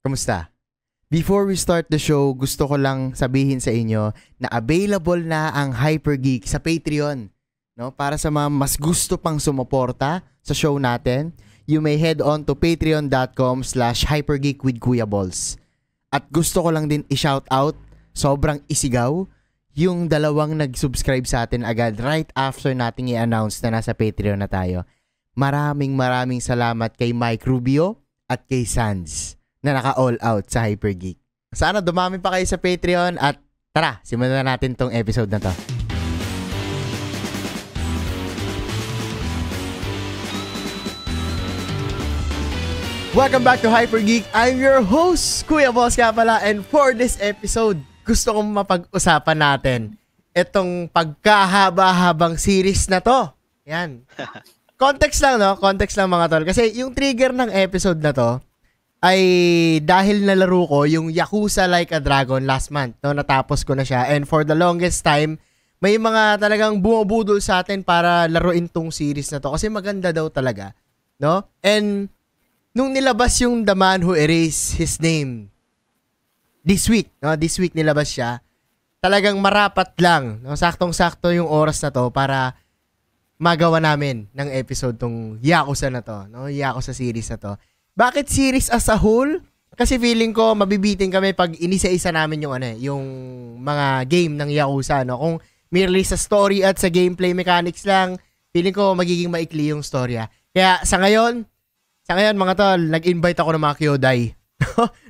Kamusta? Before we start the show, gusto ko lang sabihin sa inyo na available na ang Hypergeek sa Patreon. No? Para sa mga mas gusto pang sumuporta sa show natin, you may head on to patreon.com/hypergeekwithkuyaballs. At gusto ko lang din i-shout out, sobrang isigaw, yung dalawang nag-subscribe sa atin agad right after nating i-announce na nasa Patreon na tayo. Maraming salamat kay Mike Rubio at kay Sans na naka-all out sa Hypergeek. Sana dumami pa kayo sa Patreon at tara, simulan na natin tong episode na to. Welcome back to Hypergeek. I'm your host, Kuya Boss nga pala, and for this episode, gusto kong mapag-usapan natin itong pagkahaba-habang series na to. Yan. Context lang, no? Context lang mga tol. Kasi yung trigger ng episode na to ay dahil nalaro ko yung Yakuza Like a Dragon last month, no? Natapos ko na siya. And for the longest time, may mga talagang bumubudol sa atin para laruin tong series na to. Kasi maganda daw talaga, no? And nung nilabas yung The Man Who Erased His Name this week, no? This week nilabas siya. Talagang marapat lang, no? Saktong-sakto yung oras na to para magawa namin ng episode tong Yakuza na to, no? Yakuza series na to. Bakit series as a whole? Kasi feeling ko mabibitin kami pag inisa-isa namin yung yung mga game ng Yakuza, no? Kung merely sa story at sa gameplay mechanics lang, feeling ko magiging maikli yung storya. Kaya sa ngayon mga tol, nag-invite ako ng mga Kyodai.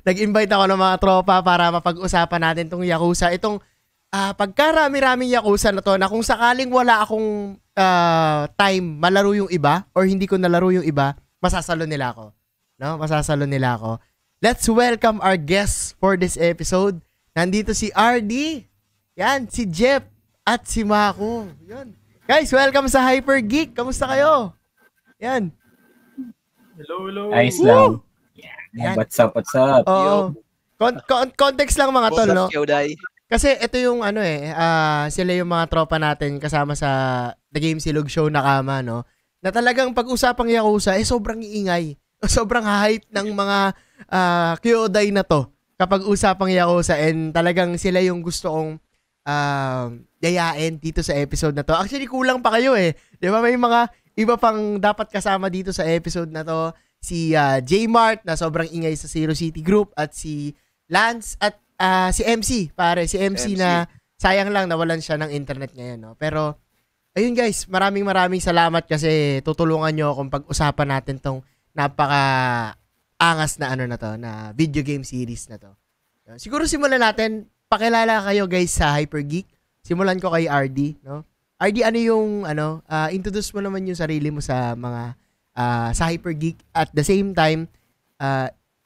Nag-invite ako ng mga tropa para mapag-usapan natin tong Yakuza. Itong pagkarami-raming Yakuza na to na kung sakaling wala akong time malaro yung iba or hindi ko nalaro yung iba, masasalo nila ako. No? Masasalo nila ako. Let's welcome our guests for this episode. Nandito si RD, yan, si Jeff, at si Mako. Yan. Guys, welcome sa Hypergeek. Kamusta kayo? Yan. Hello. Nice lang. Yeah. What's up? Oo. Context lang mga tol, no? Kasi ito yung sila yung mga tropa natin kasama sa The Game Silog Show Nakama, no? Na talagang pag-usapang Yakuza, sobrang iingay. Sobrang hype ng mga Kyodai na to kapag usapang Yakuza, and talagang sila yung gusto kong yayain dito sa episode na to. Actually, kulang pa kayo eh. Di ba? May mga iba pang dapat kasama dito sa episode na to. Si J-Mart na sobrang ingay sa Zero City Group, at si Lance, at si MC, pare. Si MC na sayang lang nawalan siya ng internet ngayon, no? Pero, ayun guys, maraming salamat kasi tutulungan nyo akong pag-usapan natin tong napaka-angas na na to, na video game series na to. Siguro simulan natin, pakilala kayo guys sa Hypergeek. Simulan ko kay RD, no? RD, ano yung, introduce mo naman yung sarili mo sa mga, sa Hypergeek. At the same time,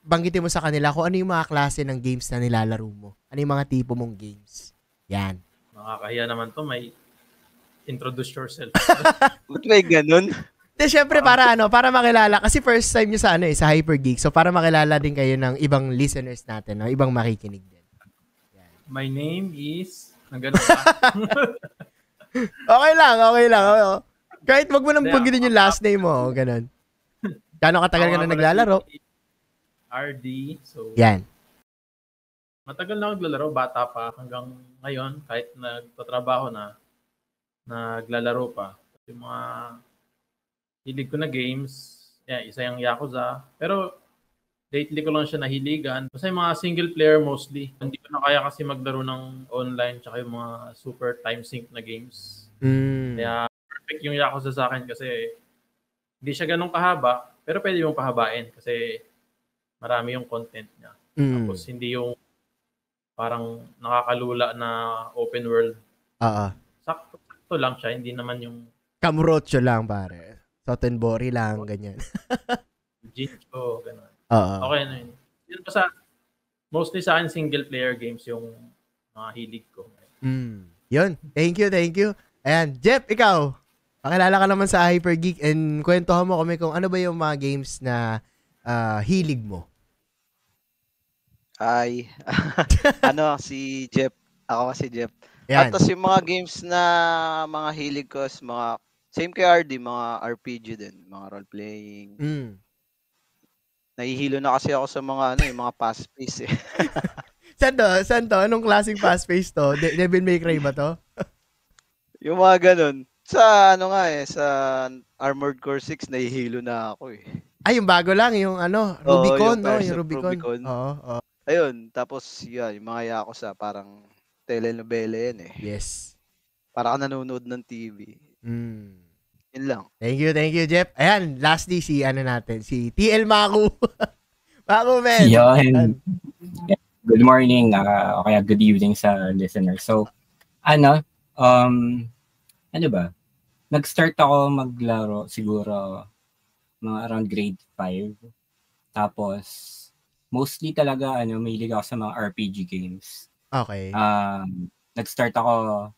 banggitin mo sa kanila kung ano yung mga klase ng games na nilalaro mo. Ano yung mga tipo mong games. Yan. Nakakahiya naman to, may introduce yourself. Ba't may ganun? Syempre para makilala, kasi first time nyo sa sa Hypergeek. So para makilala din kayo ng ibang listeners natin, no? Ibang makikinig din. Yan. My name is ganun ba? Okay lang. Kahit wag mo nang banggitin yung last name mo, ganun. Gaano katagal ka na naglalaro? RD. So yan. Matagal na naglalaro, bata pa hanggang ngayon, kahit nagtatrabaho na, naglalaro pa. Yung mga hilig ko na games, isa yung Yakuza. Pero lately ko lang siya nahiligan. Basta yung mga single player mostly. Hindi ko na kaya kasi maglaro ng online tsaka yung mga super time sync na games. Kaya perfect yung Yakuza sa akin kasi hindi siya ganun kahaba, pero pwede yung pahabain kasi marami yung content niya. Tapos hindi yung parang nakakalula na open world. Sakto lang siya, hindi naman yung Kamurocho lang, pare. Sotenbori lang, ganyan. Jincho, gano'n. Okay na yun. Yun pa mostly sa akin, single player games yung mga hilig ko. Yun. Thank you. Ayan. Jeff, ikaw. Pakilala ka naman sa Hypergeek and kwentuhan mo kami kung ano ba yung mga games na hilig mo. Ay, si Jeff. Ako kasi Jeff. Yan. At tapos yung mga games na mga hilig ko is mga, same kay RD, mga RPG din, mga role-playing. Nahihilo na kasi ako sa mga mga fast pace eh. Saan to? Anong klaseng fast pace to? Devil May Cry ba to? Yung mga ganun. Sa sa Armored Core 6 nahihilo na ako eh. Ay, yung bago lang, yung Oo, Rubicon, yung no? Curse Yung of Rubicon. Rubicon. Oo. Ayun, tapos yung mga Yakuza parang telenovela yan eh. Yes. Para ka nanonood ng TV. Yun lang. Thank you, Jeff. Ayan, lastly, si si TL Maku. Maku, man. Yun. Good morning, o kaya good evening sa listeners. So, ano ba? Nag-start ako maglaro siguro mga around grade 5. Tapos, mostly talaga, mahilig ako sa mga RPG games. Okay. Nag-start ako,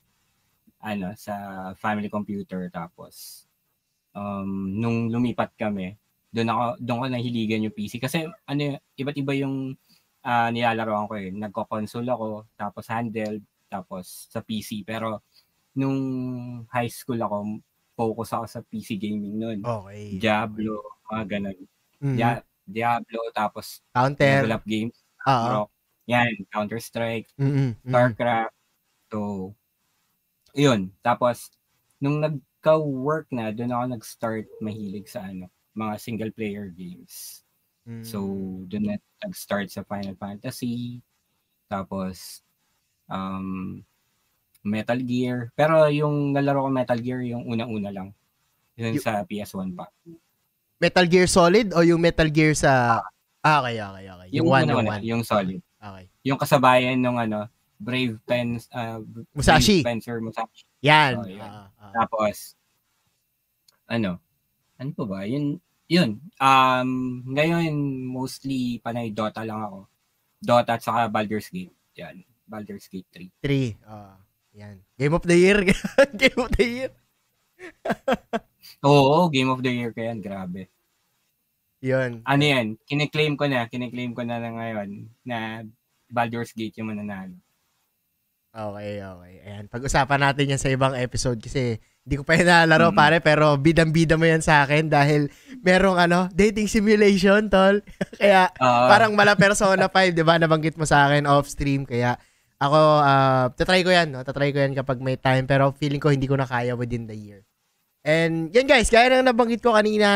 sa family computer. Tapos, nung lumipat kami, doon ko nahiligan yung PC. Kasi, iba't iba yung nilalaroan ko eh. Nagko-console ako, tapos handheld, tapos sa PC. Pero, nung high school ako, focus ako sa PC gaming noon. Okay. Diablo, mga ganun. Diablo, tapos level up games. Yan, Counter-Strike, Starcraft. So, yun. Tapos, nung nagka-work na, doon ako nag-start mahilig sa mga single-player games. So, doon na nag-start sa Final Fantasy. Tapos, Metal Gear. Pero yung nalaro ko Metal Gear, yung unang-una lang. Yun sa PS1 pa. Metal Gear Solid o yung Metal Gear sa... Okay. Yung una, yung Solid. Okay. Yung kasabayan nung Brave Musashi. Spencer Musashi. Yan. So, yun. Tapos, ano pa ba? Yun. Ngayon, mostly panay Dota lang ako. Dota at saka Baldur's Gate. Yan. Baldur's Gate 3. 3. Yan. Game of the Year. Game of the Year. Oo, Game of the Year kaya yan. Grabe. Yun. Yan? Kiniklaim ko na ngayon na Baldur's Gate yung mananalo. Okay. Ayan. Pag-usapan natin yan sa ibang episode kasi hindi ko pa yan nalaro pare, pero bidang-bida mo yan sa akin dahil merong dating simulation, tol. Kaya parang mala Persona 5, 'di ba? Nabanggit mo sa akin off stream, kaya ako tatry ko yan, no? Tatry ko yan kapag may time, pero feeling ko hindi ko na kaya within the year. And yan guys, kaya nang nabanggit ko kanina,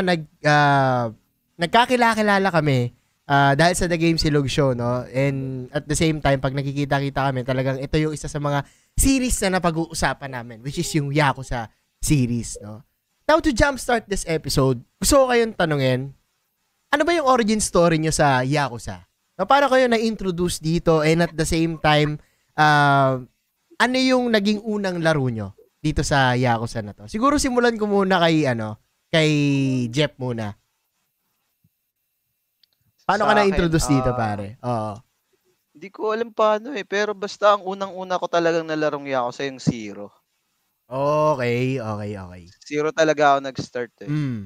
nagkakilala kami dahil sa The Game Silog Show, no? And at the same time, pag nakikita-kita kami, talagang ito yung isa sa mga series na napag-uusapan namin, which is yung Yakuza series, no? Now, to jumpstart this episode, gusto ko kayong tanungin, ano ba yung origin story nyo sa Yakuza? No, paano kayo na-introduce dito, and at the same time, ano yung naging unang laro nyo dito sa Yakuza na to? Siguro simulan ko muna kay Jeff muna. Paano ka na-introduce dito, pare? Oo. Hindi ko alam paano pero basta ang unang-una ko talagang nalarong Yakuza yung Zero. Okay. Zero talaga ako nag-start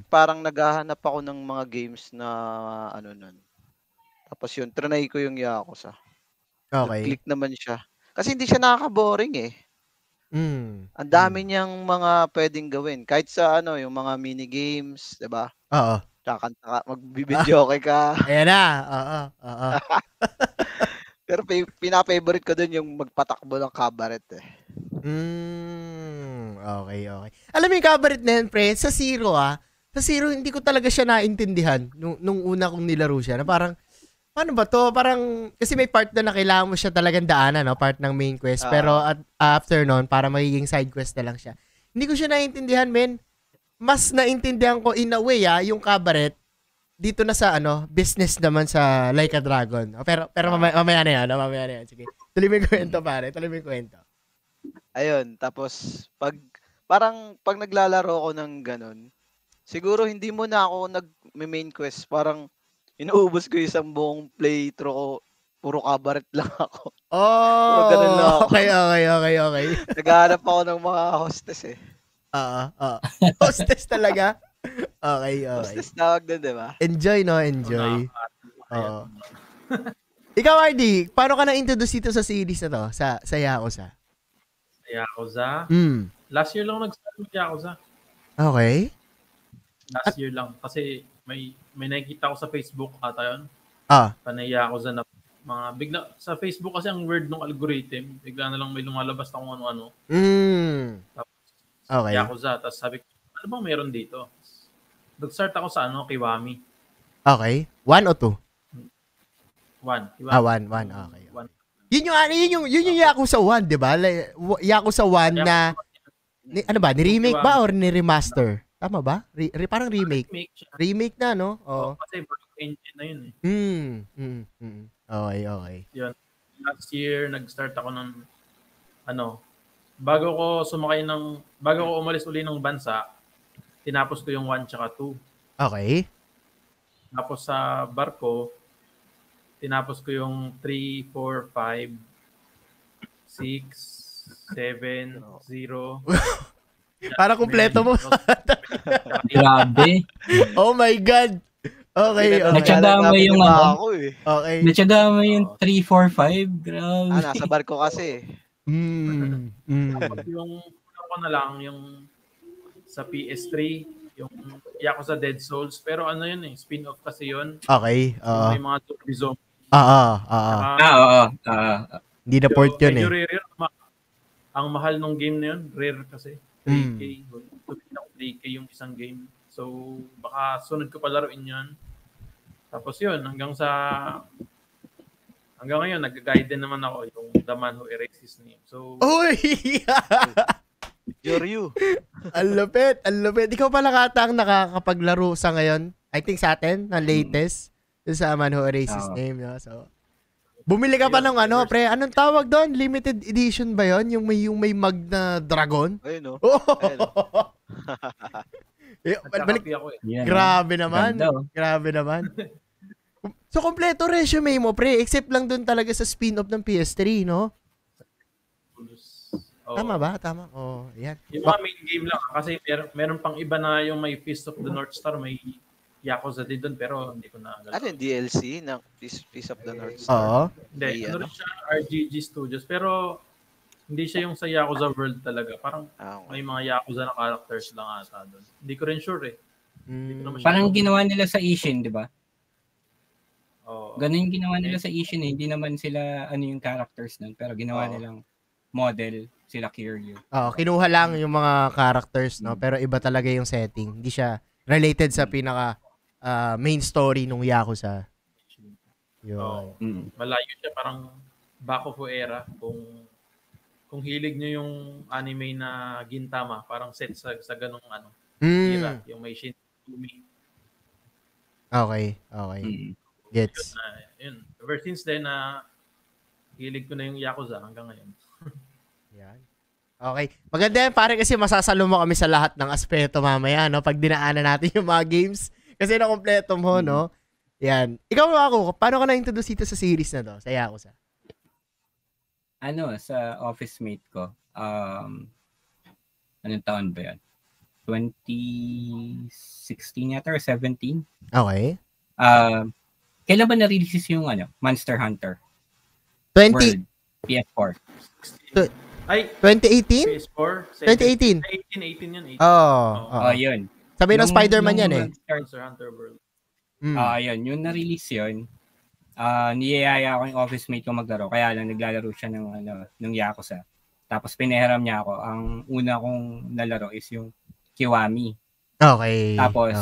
Parang naghahanap ako ng mga games na nun. Tapos yun, trinay ko yung Yakuza. Okay. Click naman siya. Kasi hindi siya nakaka-boring Ang dami niyang mga pwedeng gawin. Kahit sa yung mga mini games, 'di ba? Oo. Kakanta ka, magbibideo ka. Ayan na. Oo. Pero pina-favorite ko dun yung magpatakbo ng cabaret Okay. Alam mo yung cabaret na yun, pre, sa Zero sa Zero hindi ko talaga siya naintindihan nung una kong nilaro siya. Na parang, paano ba to? Parang, kasi may part na kailangan mo siya talagang daanan, no? Part ng main quest. Pero after nun, para magiging side quest na lang siya. Hindi ko siya naintindihan, men. Mas naintindihan ko in a way, yung cabaret, dito na sa business naman sa Like a Dragon. Pero mamaya na yan. Sige. Tuloy mo yung kwento, pare. Ayun, tapos pag naglalaro ako ng ganun, siguro hindi mo na ako nag-main quest. Parang inuubos ko isang buong playthrough ko. Puro cabaret lang ako. Oh, ganun lang ako. Okay. Naghahanap ako ng mga hostess Hostess talaga? Okay. Hostess tawag doon, di ba? Enjoy. Oo. Ikaw, RD, paano ka na-introduce dito sa series na to? Sa Yakuza? Yakuza? Last year lang nag-start ng Yakuza. Okay. Last year lang. Kasi may may nakikita ko sa Facebook ata yun. Ah. Panay Yakuza na mga bigla sa Facebook kasi ang weird ng algorithm. Bigla na lang may lumalabas na kung ano-ano. Tapos, Okay. Yakuza. Tapos sabi ko, ano bang meron dito? Nag-start ako sa Kiwami. Okay. 1 o 2? 1. Kiwami. 1. Okay. One. Yun yung Yakuza 1, di ba? Yakuza 1 na, ano ba, ni-remake ba or ni-remaster? Tama ba? Parang remake. Remake na, no? Oo. Kasi bagong engine na yun eh. Okay. Yun. Last year, nag-start ako ng, bago ko umalis uli ng bansa, tinapos ko yung 1 tsaka 2. Okay. Tapos sa barko, tinapos ko yung 3, 4, 5, 6, 7, 0. Para kumpleto mo. Grabe. Oh my God. Okay. Natsaga mo yung Okay. Natsaga mo yung 3, 4, 5. Grabe. Nasa barko kasi. Tapos yung ko na lang yung sa PS3, yung Yakuza Dead Souls. Pero ano yun eh, spin-off kasi yun. Okay. May mga zombie. Hindi na port yun eh. Rare. Ang mahal nung game na yun, rare kasi. 3K. 3K yung isang game. So, baka sunod ko palaruin yun. Tapos yun, hanggang ngayon, nag-guide din naman ako yung The Man Who Erased His Name. So, Uy! Yoryu. Ang lupit. Ikaw pala kata ang nakakapaglaro sa ngayon. I think sa atin, na latest. Sa Man Who Erased His Name. No? So, bumili ka pa ng pre. Anong tawag doon? Limited edition ba yon? Yung may mag na dragon? Ayun, no? balik ako eh. Grabe naman. So, kompleto resume mo, pre. Except lang doon talaga sa spin-off ng PS3, no? Tama ba? Tama. Yan. Yung mga main game lang. Kasi meron pang iba na yung may Fist of the North Star, may Yakuza din doon, pero hindi ko na alam. Ano yung DLC ng Fist of the North Star? Oo. Hindi, rin siya RGG Studios, pero hindi siya yung sa Yakuza World talaga. Parang may mga Yakuza na characters lang ata doon. Hindi ko rin sure eh. Parang ginawa nila sa Ishin, di ba? Oh. Ganun yung ginawa nila sa Ishin eh. Hindi naman sila yung characters nun, pero ginawa nilang model sila Kiryu. Kinuha lang yung mga characters, no? Pero iba talaga yung setting. Hindi siya related sa pinaka main story nung Yakuza. Yun. Malayo siya, parang back of era. Kung hilig nyo yung anime na Gintama, parang set sa ganung era, yung may Shinigami. Okay. Gets. Yun. Ever since then, hilig ko na yung Yakuza hanggang ngayon. Yan. Okay. Maganda yan, pare, kasi masasalo mo kami sa lahat ng aspeto mamaya, no? Pag dinaanan natin yung mga games. Kasi nakompleto mo, no? Yan. Ikaw ako, paano ka na-introduce dito sa series na to, sa Yakuza? Sa office mate ko, anong taon ba yan? 2016 yata or 17? Okay. Kailan ba na-release yung Monster Hunter? 20... World, PS4. 2018? PS4? 2018. 18 yun. Yun. Sabi ng Spider-Man yan eh. Monster Hunter World. Yun. Yung na-release yun, niyayaya ako yung office mate ko maglaro. Kaya lang naglalaro siya ng Yakuza. Tapos pinahiram niya ako. Ang una kong nalaro is yung Kiwami. Okay. Tapos,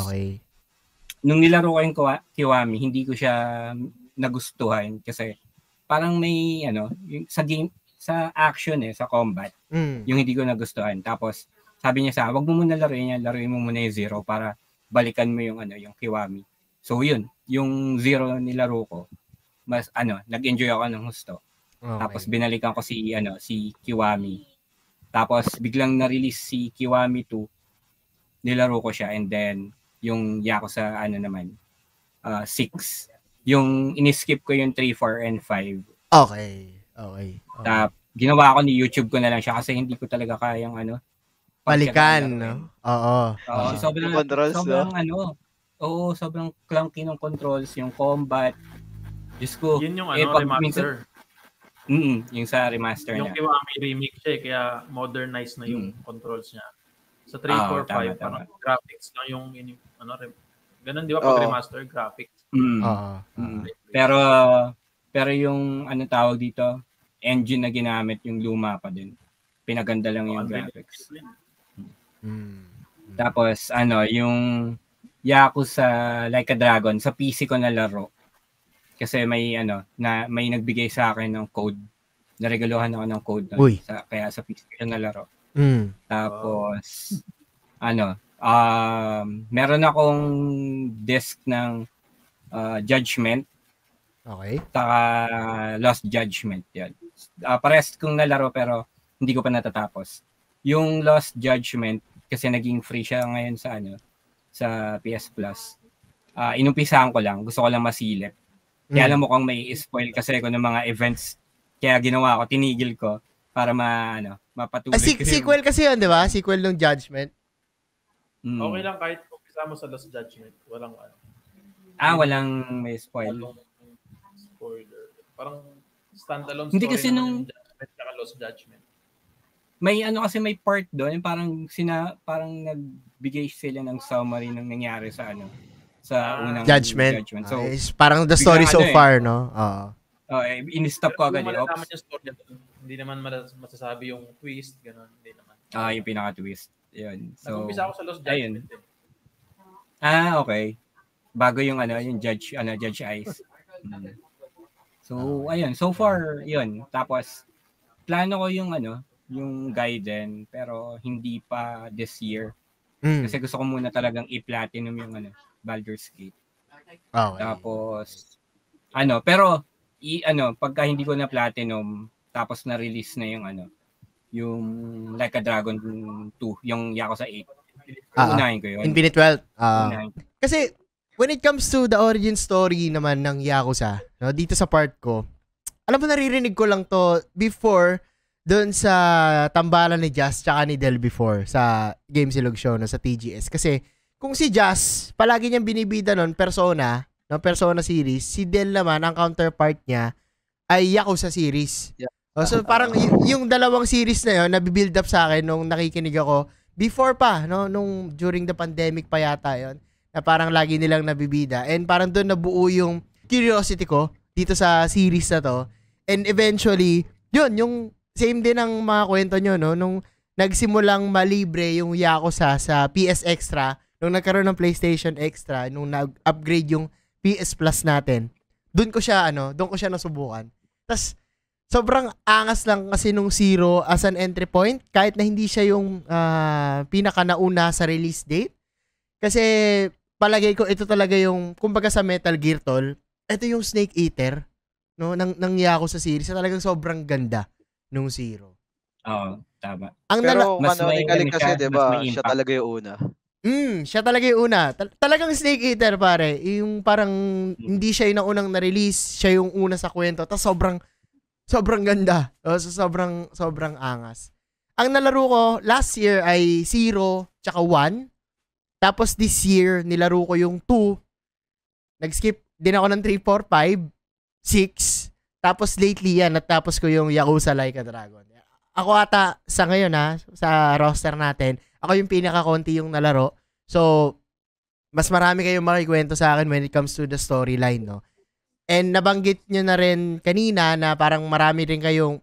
nung nilaro ko yung Kiwami, hindi ko siya nagustuhan kasi parang may yung sa game, sa action sa combat, yung hindi ko nagustuhan. Tapos sabi niya wag mo muna laruin mo muna yung Zero para balikan mo yung yung Kiwami. So yun, yung Zero nilaro ko, mas nag-enjoy ako ng gusto. Okay. Tapos binalikan ko si Kiwami. Tapos biglang na-release si Kiwami 2. Nilaro ko siya, and then yung Yakuza 6. Yung in-skip ko yung 3, 4, and 5. Okay. Ginawa ko ni YouTube ko na lang siya kasi hindi ko talaga kayang balikan, no? Oo. Sobrang sobrang clunky ng controls, yung combat. Diyos ko. Yun yung remaster. Yung sa remaster yung niya. Yung Kiwami remake siya kaya modernized na yung controls niya. Sa 3, 4, 5, parang graphics lang yung Ganun, di ba, pag Oo. remaster graphics? Oo. Pero yung ano tawag dito, engine na ginamit yung luma pa din. Pinaganda lang yung Unreal graphics. Engine. Tapos yung Yakuza Like a Dragon sa PC ko na laro. Kasi may may nagbigay sa akin ng code. Naregaluhan ako ng code Uy. kaya sa PC ko na laro. Mm. Tapos meron akong disc ng Judgment. Okay. Saka Lost Judgment yan. Parehas kong nalaro pero hindi ko pa natatapos. Yung Lost Judgment kasi naging free siya ngayon sa PS Plus. Inumpisahan ko lang, gusto ko lang masilip. Kaya alam mo kung may spoil kasi ko ng mga events. Kaya ginawa ko, tinigil ko para mapatuloy ko. Sequel kasi yun, di ba? Sequel ng Judgment. Okay lang kahit umpisa mo sa Lost Judgment. Walang walang may spoil. Spoiler. Parang standalone Hindi story kasi naman yung Judgment tsaka Lost Judgment. May kasi may part doon, parang nagbigay sila ng summary ng nangyari sa unang Judgment. So, parang the story so bigla far, no? Oo. In-stop ko agad. Malalaman yung story doon. Hindi naman masasabi yung twist, gano'n. Hindi naman. Yung pinaka-twist. Yun. So, nag-umpisa ako sa Lost Judgment. Okay. Bago yung Judge Ice. So, ayun. So far, yun. Tapos, plano ko yung Gaiden, pero hindi pa this year. Kasi gusto ko muna talagang i-platinum yung Baldur's Gate. Okay. Tapos, pero, pagka hindi ko na platinum, tapos na-release na yung Like a Dragon 2, yung Yakuza 8. Unahin ko yun. Infinite Wealth. Kasi, when it comes to the origin story naman ng Yakuza, no, dito sa part ko, alam mo, naririnig ko lang to before doon sa tambalan ni Jazz tsaka ni Del before sa Game Silog Show, no, sa TGS. Kasi, kung si Jazz, palagi niyang binibida nun, Persona series, si Del naman, ang counterpart niya, ay Yakuza series. Yeah. So, parang yung dalawang series na yun, nabibuild up sa akin nung nakikinig ako, before pa, no, nung during the pandemic pa yata yun, na parang lagi nilang nabibida. And parang doon nabuo yung curiosity ko dito sa series na to. And eventually, yun, yung same din ang mga kwento nyo, no? Nung nagsimulang malibre yung Yakuza sa PS Extra, nung nagkaroon ng PlayStation Extra, nung nag-upgrade yung PS Plus natin, doon ko siya nasubukan. Tas sobrang angas lang kasi nung Zero as an entry point, kahit na hindi siya yung pinaka nauna sa release date. Kasi palagay ko ito talaga yung, kumbaga sa Metal Gear Tol, ito yung Snake Eater, no, ng Yakuza series. Talagang sobrang ganda nung Zero. Oo, tama. Pero mas canonically may kasi, siya, diba, mas may siya impact. talaga yung una. Siya talaga yung una. Talagang Snake Eater, pare. Yung parang hindi siya yung unang na-release, siya yung una sa kwento. Tapos sobrang ganda. So, sobrang angas. Ang nalaro ko last year ay 0 tsaka 1. Tapos this year, nilaro ko yung 2. Nag-skip din ako ng 3, 4, 5, 6. Tapos lately yan, natapos ko yung Yakuza Like a Dragon. Ako ata sa ngayon sa roster natin, ako yung pinaka-konti yung nalaro. So, mas marami kayong makikwento sa akin when it comes to the storyline, no? And nabanggit nyo na rin kanina na parang marami rin kayong,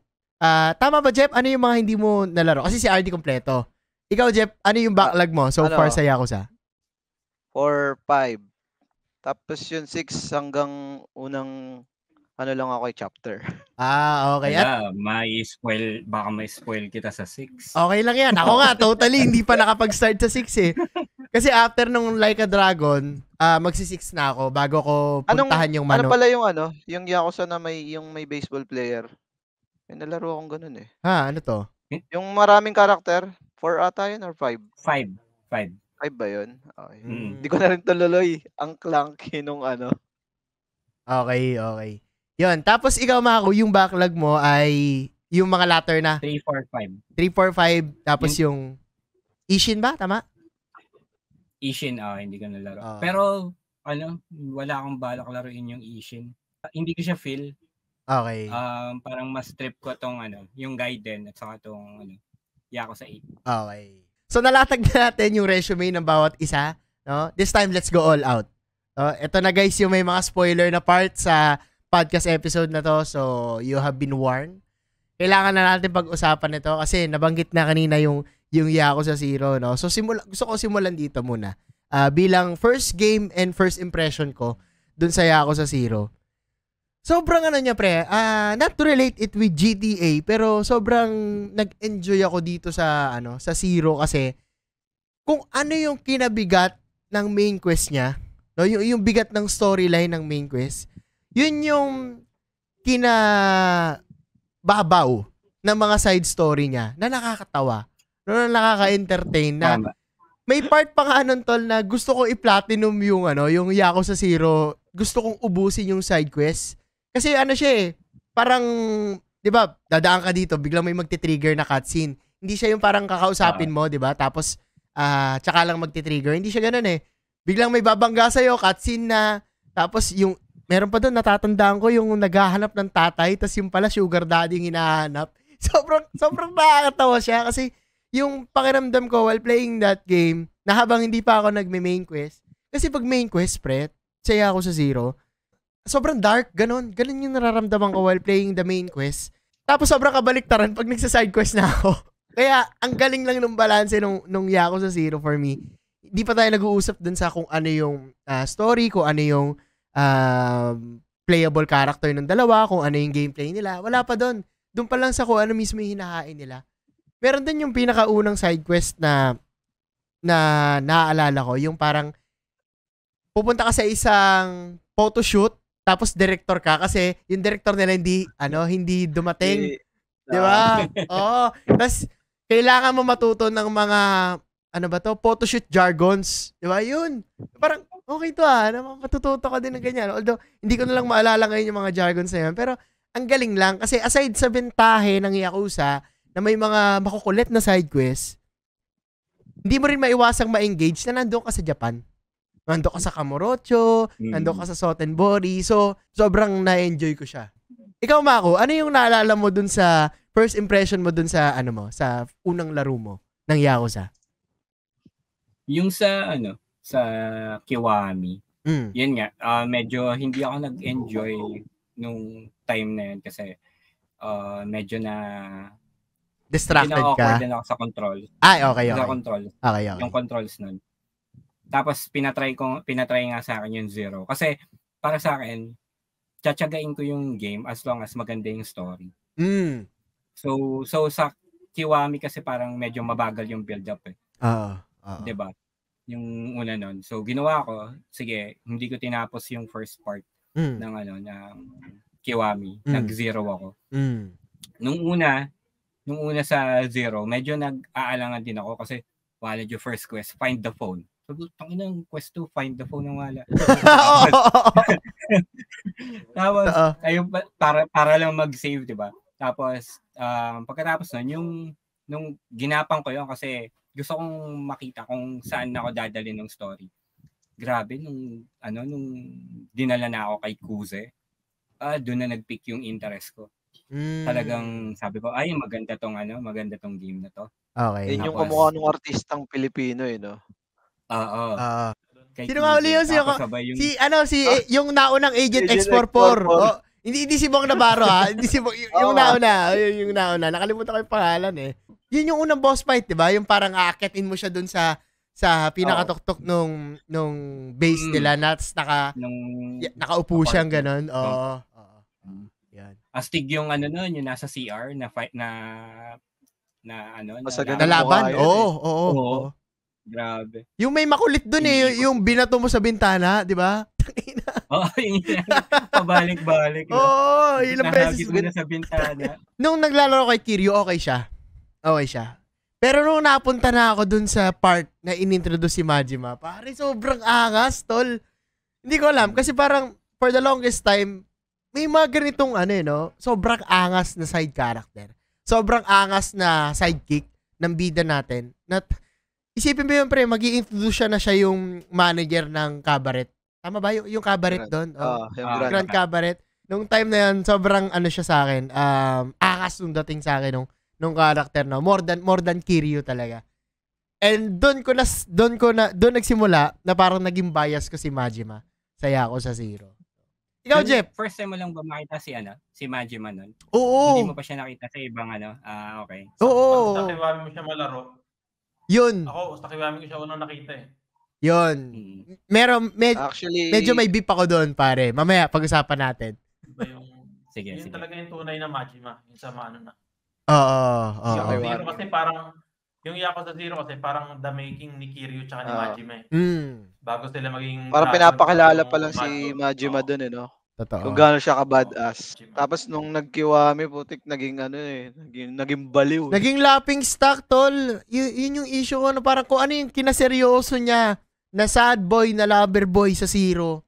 tama ba, Jeff? Ano yung mga hindi mo nalaro? Kasi si RD kompleto. Ikaw, Jeff, ano yung backlog mo so far sa Yakuza? 4, 5. Tapos yung 6 hanggang unang lang ako chapter. Okay. Baka may spoil kita sa 6. Okay lang yan. Ako nga, totally, hindi pa nakapag-start sa 6 eh. Kasi after nung Like a Dragon, magsi-6 na ako bago ko puntahan yung Ano Mano. pala yung yung Yakuza na may baseball player? May nalaro akong ganun eh. Ano to? Yung maraming karakter? 4 ata yun or 5? 5. 5 ba yun? Okay. Hindi ko na rin tululoy. Ang clunky nung Okay. Yun. Tapos ikaw, Mako, yung backlog mo ay yung mga latter na. 3, 4, 5. 3, 4, 5. Tapos yung Ishin ba? Tama? Ishin, hindi ko nalaro. Pero, wala akong balak laruin yung Ishin. Hindi ko siya feel. Okay. Parang mas trip ko tong yung Gaiden at saka tong Yakuza 8. Okay. So nalatag na natin yung resume ng bawat isa No? This time, let's go all out. Ito na guys, yung may mga spoiler na part sa podcast episode na to. So, you have been warned. Kailangan na natin pag-usapan ito kasi nabanggit na kanina yung Yakuza 0, no? So, gusto ko simulan dito muna. Bilang first game and first impression ko dun sa Yakuza 0. Sobrang ano niya, pre. Not to relate it with GTA, pero sobrang nag-enjoy ako dito sa Zero kasi kung ano yung kinabigat ng main quest niya, no, yung bigat ng storyline ng main quest, yun yung kinababaw ng mga side story niya na nakakatawa, no, na nakaka-entertain, na may part pa nga nun, tol, na gusto ko i-platinum yung Yakuza 0, gusto kong ubusin yung side quest. Kasi siya parang, di ba, dadaan ka dito, biglang may magti-trigger na cutscene. Hindi siya yung parang kakausapin mo, di ba? Tapos, tsaka lang magti-trigger. Hindi siya ganun Biglang may babangga sa'yo, cutscene na. Tapos, meron pa doon, natatandaan ko, yung naghahanap ng tatay, tapos yung pala sugar daddy yung hinahanap. Sobrang nakakatawa siya kasi yung pakiramdam ko while playing that game, na habang hindi pa ako nagme-main quest, kasi pag main quest, pre, saya ako sa 0, sobrang dark, ganun yung nararamdaman ko while playing the main quest. Tapos sobrang kabaliktaran pag nagsa-side quest na ako. Kaya, ang galing lang ng balance nung Yakuza 0 for me. Hindi pa tayo nag-uusap dun sa kung ano yung story, kung ano yung playable character ng dalawa, kung ano yung gameplay nila. Wala pa dun. Dun pa lang sa kung ano mismo yung hinahain nila. Meron din yung pinakaunang side quest na naaalala ko, yung parang pupunta ka sa isang photoshoot, tapos director ka kasi yung director nila hindi dumating. Di ba? Oo. Tapos kailangan mo matuto ng mga photoshoot jargons. Di ba? Yun. Parang okay to matututo ka din ng ganyan. Although hindi ko na lang maalala ngayon yung mga jargons na yun. Pero ang galing lang kasi aside sa bentahe ng Yakuza na may mga makukulit na side quest, hindi mo rin maiwasang ma-engage na nandoon ka sa Japan. Nandoon ka sa Kamurocho, nandoon ka sa Sotenbori. So, sobrang na-enjoy ko siya. Ikaw, Mako, ano yung naalala mo dun sa first impression mo dun sa sa unang laro mo ng Yakuza? Yung sa Kiwami. Yun nga, medyo hindi ako nag-enjoy nung time na yun kasi medyo na distracted ka. Din ako sa control. Ay, okay. Sa control. Okay. Yung controls nun. Tapos pinatry nga sa akin yung 0 kasi para sa akin tsatsagain ko yung game as long as maganda yung story. So sa Kiwami kasi parang medyo mabagal yung build up 'Di ba? Yung una nun. So ginawa ko, sige, hindi ko tinapos yung first part ng ng Kiwami. Nag-0 ako. Nung una sa 0, medyo nag-aalangan din ako kasi wala yung first quest, find the phone. So, tanginang quest 2, find the phone ng wala. Tapos, ayun, para lang mag-save, di ba? Tapos, pagkatapos nun, nung ginapang ko yun kasi gusto kong makita kung saan ako dadali ng story. Grabe, nung dinala na ako kay Kuze, doon na nag-pick yung interest ko. Talagang sabi ko, ay, maganda tong game na to. Okay. Yun yung kamukha ng artistang Pilipino no? Oo. Sino nga uli yung naunang Agent X44. Hindi si Bong Navarro Hindi si Bong, yung nauna. Nakalimutan ko yung pangalan Yun yung unang boss fight, 'di ba? Yung parang aakitin mo siya dun sa pinakatuktok nung base nila, nuts nakaupo siyang ganun. Oo. Yan. Astig yung yung nasa CR na fight na laban. Oo. Grabe. Yung may makulit dun yung binato mo sa bintana, di ba? Yung pabalik-balik. Ilang beses mo na sa bintana. Nung naglalaro kay Kiryu, okay siya. Pero nung napunta na ako dun sa part na inintroduce si Majima, pare, sobrang angas, tol. Hindi ko alam, kasi parang for the longest time, may mga ganitong sobrang angas na side character. Sobrang angas na sidekick ng bida natin. Isipin mo yun, pre, mag-i-introduce siya na siya yung manager ng cabaret. Tama ba? Yung cabaret doon? Yung Grand Cabaret. Nung time na yun, sobrang siya sa akin. Angas nung dating sa akin nung character. More than Kiryu talaga. And doon nagsimula na parang naging bias ko si Majima sa Yakuza 0. Ikaw, Jeff? First time mo lang ba makita si Majima nun? Oo. Hindi mo pa siya nakita sa ibang okay. Oo. Sa Kiwami mo siya malaro. Yun. Ako, sa Kiwami ko siya unang nakita eh. Yun. Actually, Medyo may beef ako doon, pare. Mamaya, pag-usapan natin. Iba yung, Sige. yun talaga yung tunay na Majima. Yung sa ano na. Oo. Yakuza Okay, 0 kasi parang, yung Yakuza 0 kasi parang the making ni Kiryu tsaka ni Majima eh. Bago sila maging... parang pinapakilala pa lang si Majima dun no? Totoo. Kung gaano siya ka-badass. Tapos nung nagkiwami, putik, naging naging baliw. Naging laughing stock, tol. Yun yung issue ko, parang kung ano yung kinaseryoso niya na sad boy, na lover boy sa 0.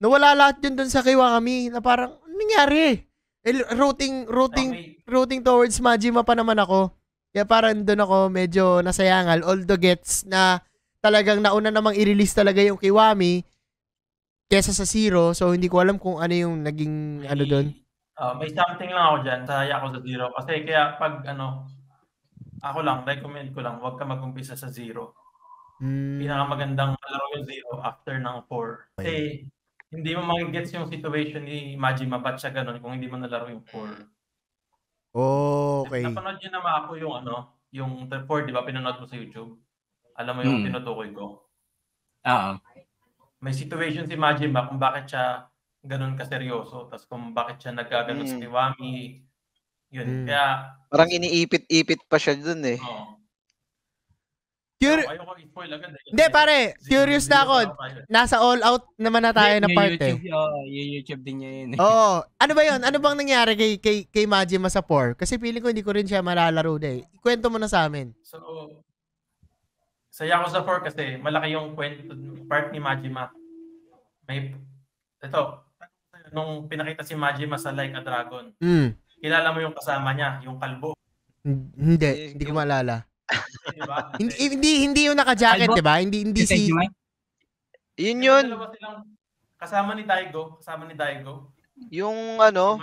Nawala lahat yun dun sa Kiwami na parang, ano nangyari? Rooting towards Majima pa naman ako. Kaya parang dun ako medyo nasayangal. Although gets na talagang nauna namang i-release talaga yung Kiwami kesa sa 0. So, hindi ko alam kung ano yung naging ano dun. May something lang ako dyan sa Yakuza 0. Kasi kaya pag ako lang, recommend ko lang, huwag ka mag-umpisa sa 0. Pinakamagandang laro yung 0 after ng 4. Kasi hindi mo magigets yung situation ni Majima ba't siya ganun kung hindi mo nalaro yung 4. Okay. Napanood nyo naman ako yung 4, di ba? Pinanood mo sa YouTube. Alam mo yung tinutukoy ko. Oo. May situation si Majima kung bakit siya ganun kaseryoso. Tapos kung bakit siya nagkaganon sa Kiwami. Yun. Kaya... parang iniipit-ipit pa siya dun eh. Oo. Ayoko i-spoil agad eh. Hindi, pare. Curious na ako. Nasa all out naman na tayo na part eh. Yung YouTube din niya yun. Oo. Ano ba yun? Ano bang nangyari kay Majima sa 4? Kasi feeling ko hindi ko rin siya malalaro eh. Ikwento mo na sa amin. So, sa Yakuza 4 kasi, malaki yung part ni Majima. Nung pinakita si Majima sa Like a Dragon, kilala mo yung kasama niya, yung kalbo. Hindi ko maalala. Diba? Hindi yung naka-jacket, 'di ba? Hindi si Yun. Kasama ni Daigo. Yung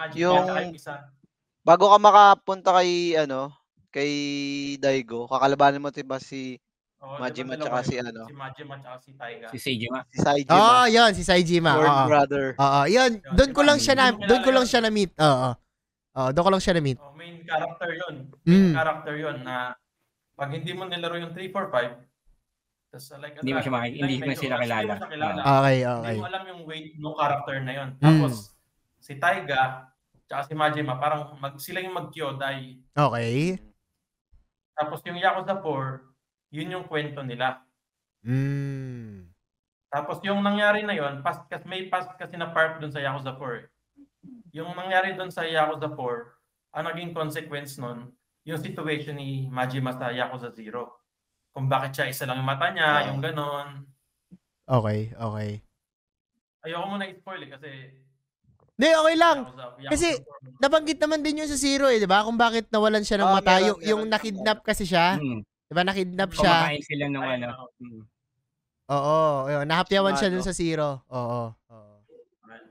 Si yung bago ka makapunta kay Daigo, kakalabanin mo 'di ba si Majima tsaka si Si Majima tsaka si Taiga. Si Seijima. Si Saijima. yun, si Saijima. Brother. Yun. Doon ko lang siya na meet. Doon ko lang siya na meet. Main character yun. Character yun na pag hindi mo nilaro yung 3, 4, 5, tapos hindi mo sila kilala. Okay. Hindi mo alam yung weight ng character na yun. Tapos, si Taiga, tsaka si Majima, parang sila yung mag-kyodai. Okay. Tapos yung Yakuza 4, yun yung kwento nila. Tapos yung nangyari na yun, may past kasi na part dun sa Yakuza 4. Yung nangyari dun sa Yakuza 4, ang naging consequence nun, yung situation ni Majima sa Yakuza 0. Kung bakit siya isa lang yung mata niya, yung ganon. Okay. Ayoko muna i-spoil kasi... Hindi, okay lang. Kasi nabanggit naman din yun sa 0 di ba? Kung bakit nawalan siya ng mata. Yung nakidnap kasi siya. Di ba, nakidnap siya. Kumakain sila ng Oo, nahapyawan siya dun sa 0. Oo.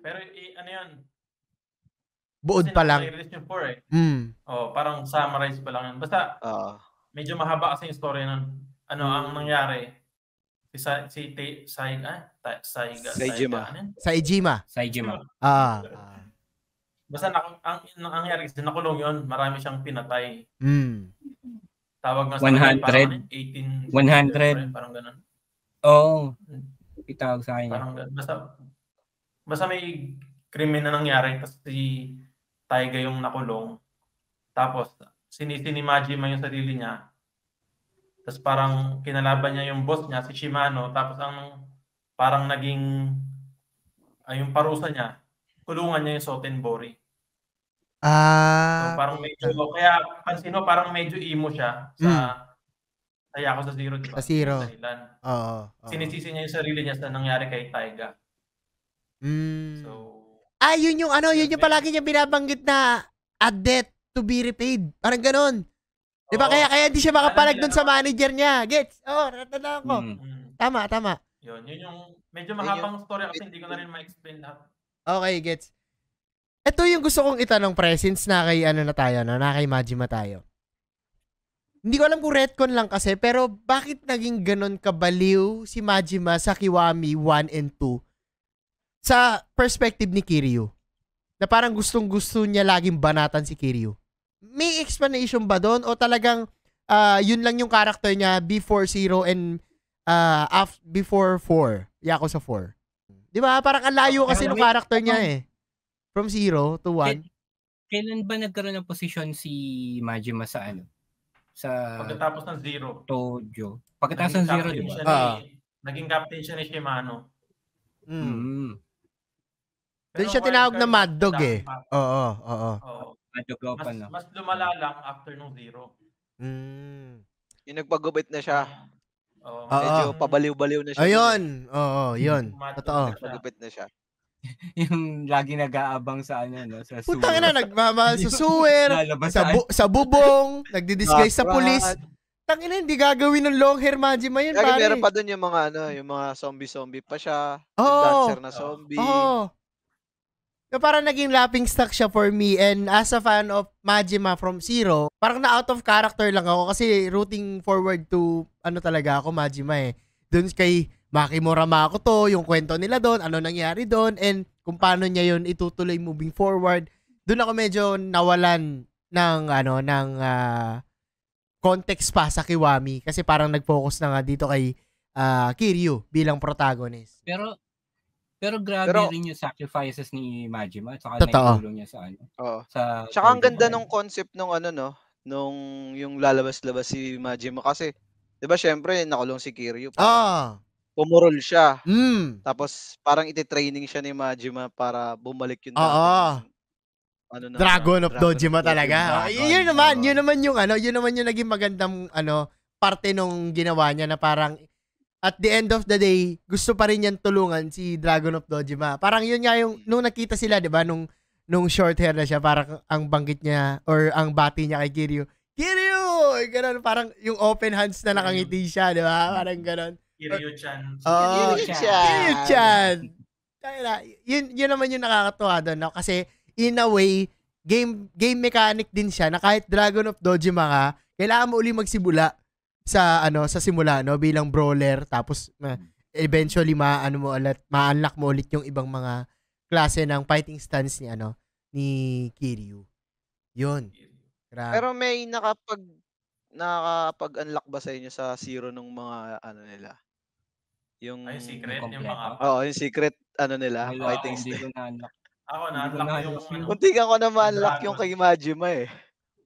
Pero ano yun? Buod pa lang. Kasi yung 4 parang summarize pa lang yun. Basta, medyo mahaba kasi yung story nun. Ang nangyari, Saijima. Basta ang nangyari kasi nakulong yun, marami siyang pinatay. Tawag nga sa 100. 100. Parang ganun. Oo. Itawag sa akin. Parang basta may krimen na nangyari kasi si Taiga yung nakulong. Tapos sinisi ni Majima yung sarili niya. Tapos parang kinalaban niya yung boss niya, si Shimano. Tapos parang naging yung parusa niya, kulungan niya yung Sotenbori. So parang medyo, kaya pansin mo, parang medyo emo siya sa Yakuza 0, di ba? Sa 0. Sinisisi niya yung sarili niya sa nangyari kay Taiga. So, yun yung yun yung palagi niya binabanggit na a debt to be repaid. Parang ganun. Di ba? Kaya hindi siya makapalag dun sa manager niya. Gets? Natandaan ko. Tama. Yun yung medyo mahabang story kasi hindi ko na rin ma-explain lahat. Okay, gets. Ito yung gusto kong itanong, pre, since na kay na tayo, na kay Majima tayo. Hindi ko alam kung retcon lang kasi, pero bakit naging ganon kabaliw si Majima sa Kiwami 1 and 2 sa perspective ni Kiryu? Na parang gustong-gusto niya laging banatan si Kiryu. May explanation ba doon? O talagang yun lang yung character niya before 0 and before 4? Yakuza 4. Di ba? Parang ang layo kasi ng character niya eh. From 0 to 1. Kailan ba nagkaroon ng posisyon si Majima sa ano? Sa Pagkatapos ng 0. Tojo. Pagkatapos ng 0, di ba? Naging captain siya ni Shimano. Doon siya tinawag na Mad Dog eh. Oo. Mad Dog pa, no? Mas lumala lang after nung 0. Yung nagpagupit na siya. Oo. Medyo pabaliw-baliw na siya. Ayun. Oo, yun. Totoo. Nagpagupit na siya. Yung lagi nag-aabang sa ano, no? Sa sewer. Putang ina, nagmamahal sa sewer, sa bubong, nagdi-disguise sa pulis. Tangina, hindi gagawin ng long hair Majima yun, Kaya pare. meron pa doon yung mga yung mga zombie pa siya. Yung dancer na zombie. So, parang naging laughing stock siya for me, and as a fan of Majima from 0, parang na out of character lang ako kasi rooting forward to talaga ako Majima eh. Doon kay Makimura Makoto, yung kwento nila doon, ano nangyari doon, and kung paano niya yun itutuloy moving forward. Doon ako medyo nawalan ng context pa sa Kiwami kasi parang nag-focus na nga dito kay Kiryu bilang protagonist. Pero grabe rin yung sacrifices ni Majima at saka naitulong niya sa ano. Oo. Sa tsaka ang ganda nung concept nung nung yung lalabas-labas si Majima kasi 'di ba syempre nakulong si Kiryu. Pumurol siya. Tapos parang iti-training siya ni Majima para bumalik yung dating Dragon of Dojima talaga. Yun naman yung naging magandang parte nung ginawa niya na parang at the end of the day, gusto pa rin yan tulungan si Dragon of Dojima. Parang yun nga yung nung nakita sila, 'di ba, nung short hair na siya, parang ang banggit niya or ang bati niya kay Kiryu. Ganun, parang yung open hands na nakangiti siya, 'di ba? Parang ganun. Kiryu-chan. Kiryu-chan. Yun naman yung nakakatuwa doon, no? Kasi in a way, game mechanic din siya na kahit Dragon of Dojima ka, kailangan mo uli magsimula sa simula, no, bilang brawler, tapos eventually ma-unlock mo ulit yung ibang mga klase ng fighting stance ni Kiryu. Yun. Grabe. Pero may nakapag-unlock ba sa inyo sa 0 nung mga nila? Yung secret, yung yung secret nila, fighting style. Ako na-unlock yung Muntikan ko na ma-unlock yung kay Majima eh.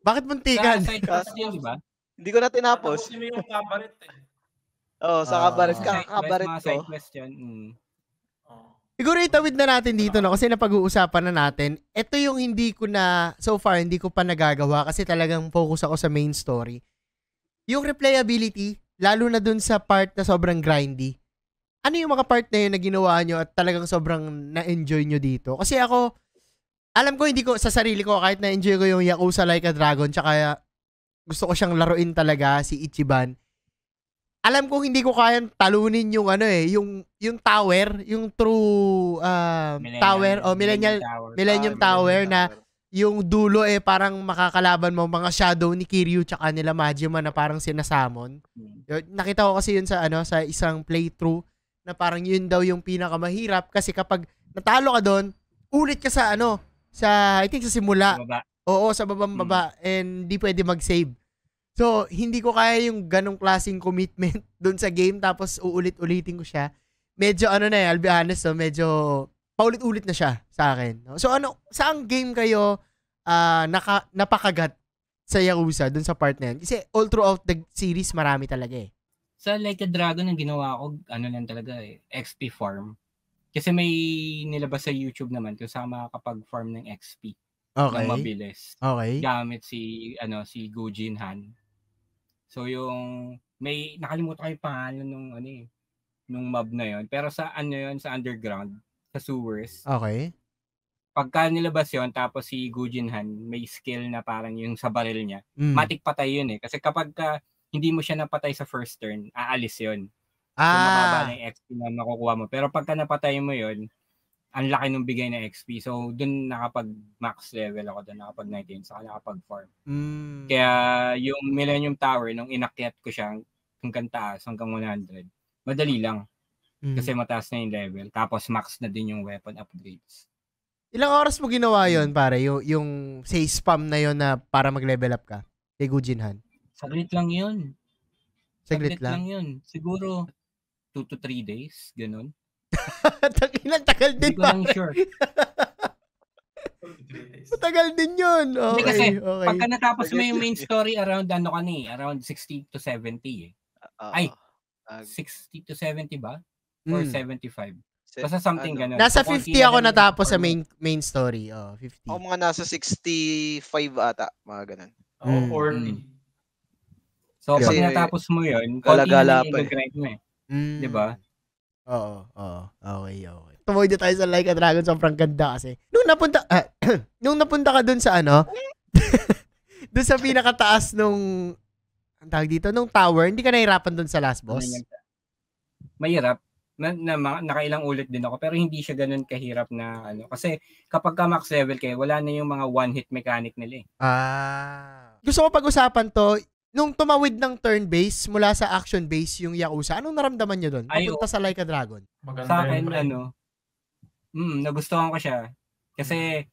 Bakit muntikan? Di ba? Hindi ko na tinapos. Tapos yung kabaret eh. Sa kabaret. Kakabaret ko. Side quest yan. Siguro itawid na natin dito, no? Kasi napag-uusapan na natin. Ito yung so far, hindi ko pa nagagawa kasi talagang focus ako sa main story. Yung replayability, lalo na dun sa part na sobrang grindy. Ano yung mga part na yun na ginawa nyo at talagang sobrang na-enjoy nyo dito? Kasi ako, alam ko hindi ko, sa sarili ko, kahit na-enjoy ko yung Yakuza Like a Dragon, tsaka gusto ko siyang laruin talaga, si Ichiban. Alam ko hindi ko kayang talunin yung yung tower, yung true tower o Millennium Tower na yung dulo parang makakalaban mo mga shadow ni Kiryu tsaka nila Majima na parang sinasamon. Nakita ko kasi yun sa sa isang playthrough na parang yun daw yung pinakamahirap kasi kapag natalo ka doon, ulit ka sa I think sa simula. Oo, sa baba and di pwede mag-save. So, hindi ko kaya yung ganong klaseng commitment doon sa game tapos uulit-ulitin ko siya. Medyo I'll be honest, medyo paulit-ulit na siya sa akin. So, saang game kayo napakagat sa Yakuza doon sa part na yan? Kasi all throughout the series, marami talaga eh. Sa Like a Dragon, ang ginawa ko, lang talaga XP farm. Kasi may nilabas sa YouTube naman kung saan makakapag-farm ng XP. Okay. Na mabilis. Okay. Gamit si Gujin Han. So yung nakalimutan ko yung pangalan nung mob na yon. Pero sa sa underground, sa sewers. Okay. Pagka nilabas yon tapos si Gujin Han may skill na parang yung sa baril niya. Matik patay yun eh. Kasi kapag hindi mo siya napatay sa first turn, aalis yun. So mababa na yung XP na makukuha mo. Pero pagka napatay mo yon, ang laki nung bigay na XP. So, dun nakapag-max level ako, dun nakapag-19, saka nakapag-farm. Kaya yung Millennium Tower, nung inakyat ko siya hanggang taas, hanggang 100, madali lang. Kasi mataas na yung level. Tapos max na din yung weapon upgrades. Ilang oras mo ginawa yon pare? Yung say spam na yon na para mag-level up ka? Kay Gujinhan? Saglit lang yun. Saglit lang? Yun. Siguro 2 to 3 days. Ganun. Ilang tagal din Hindi ko lang pare. sure. Matagal din yun. Hindi kasi, Okay. pagka natapos mo yung main story, around around 60 to 70 eh. Ay, 60 to 70 ba? Or 75? Basta something ganun. Nasa So, 50 ako natapos sa main story. 50. Ako mga nasa 65 ata, mga ganun. Ako 40. So, pag Kasi natapos mo yun, konti gala-gala na yung grind mo eh. Diba? Oo. Okay. Tumoy na tayo sa Like a Dragon. Sobrang ganda kasi. Nung napunta ka dun sa dun sa pinakataas nung, ang tawag dito, nung tower, hindi ka nahirapan dun sa last boss? Mahirap. Nakailang ulit din ako, pero hindi siya ganun kahirap na Kasi kapag ka max level kayo, wala na yung mga one-hit mechanic nila eh. Gusto ko pag-usapan to, nung tumawid ng turn base mula sa action base yung Yakuza, anong naramdaman nyo doon? Papunta sa Like a Dragon. Maganda sa akin, nagustuhan ko siya. Kasi,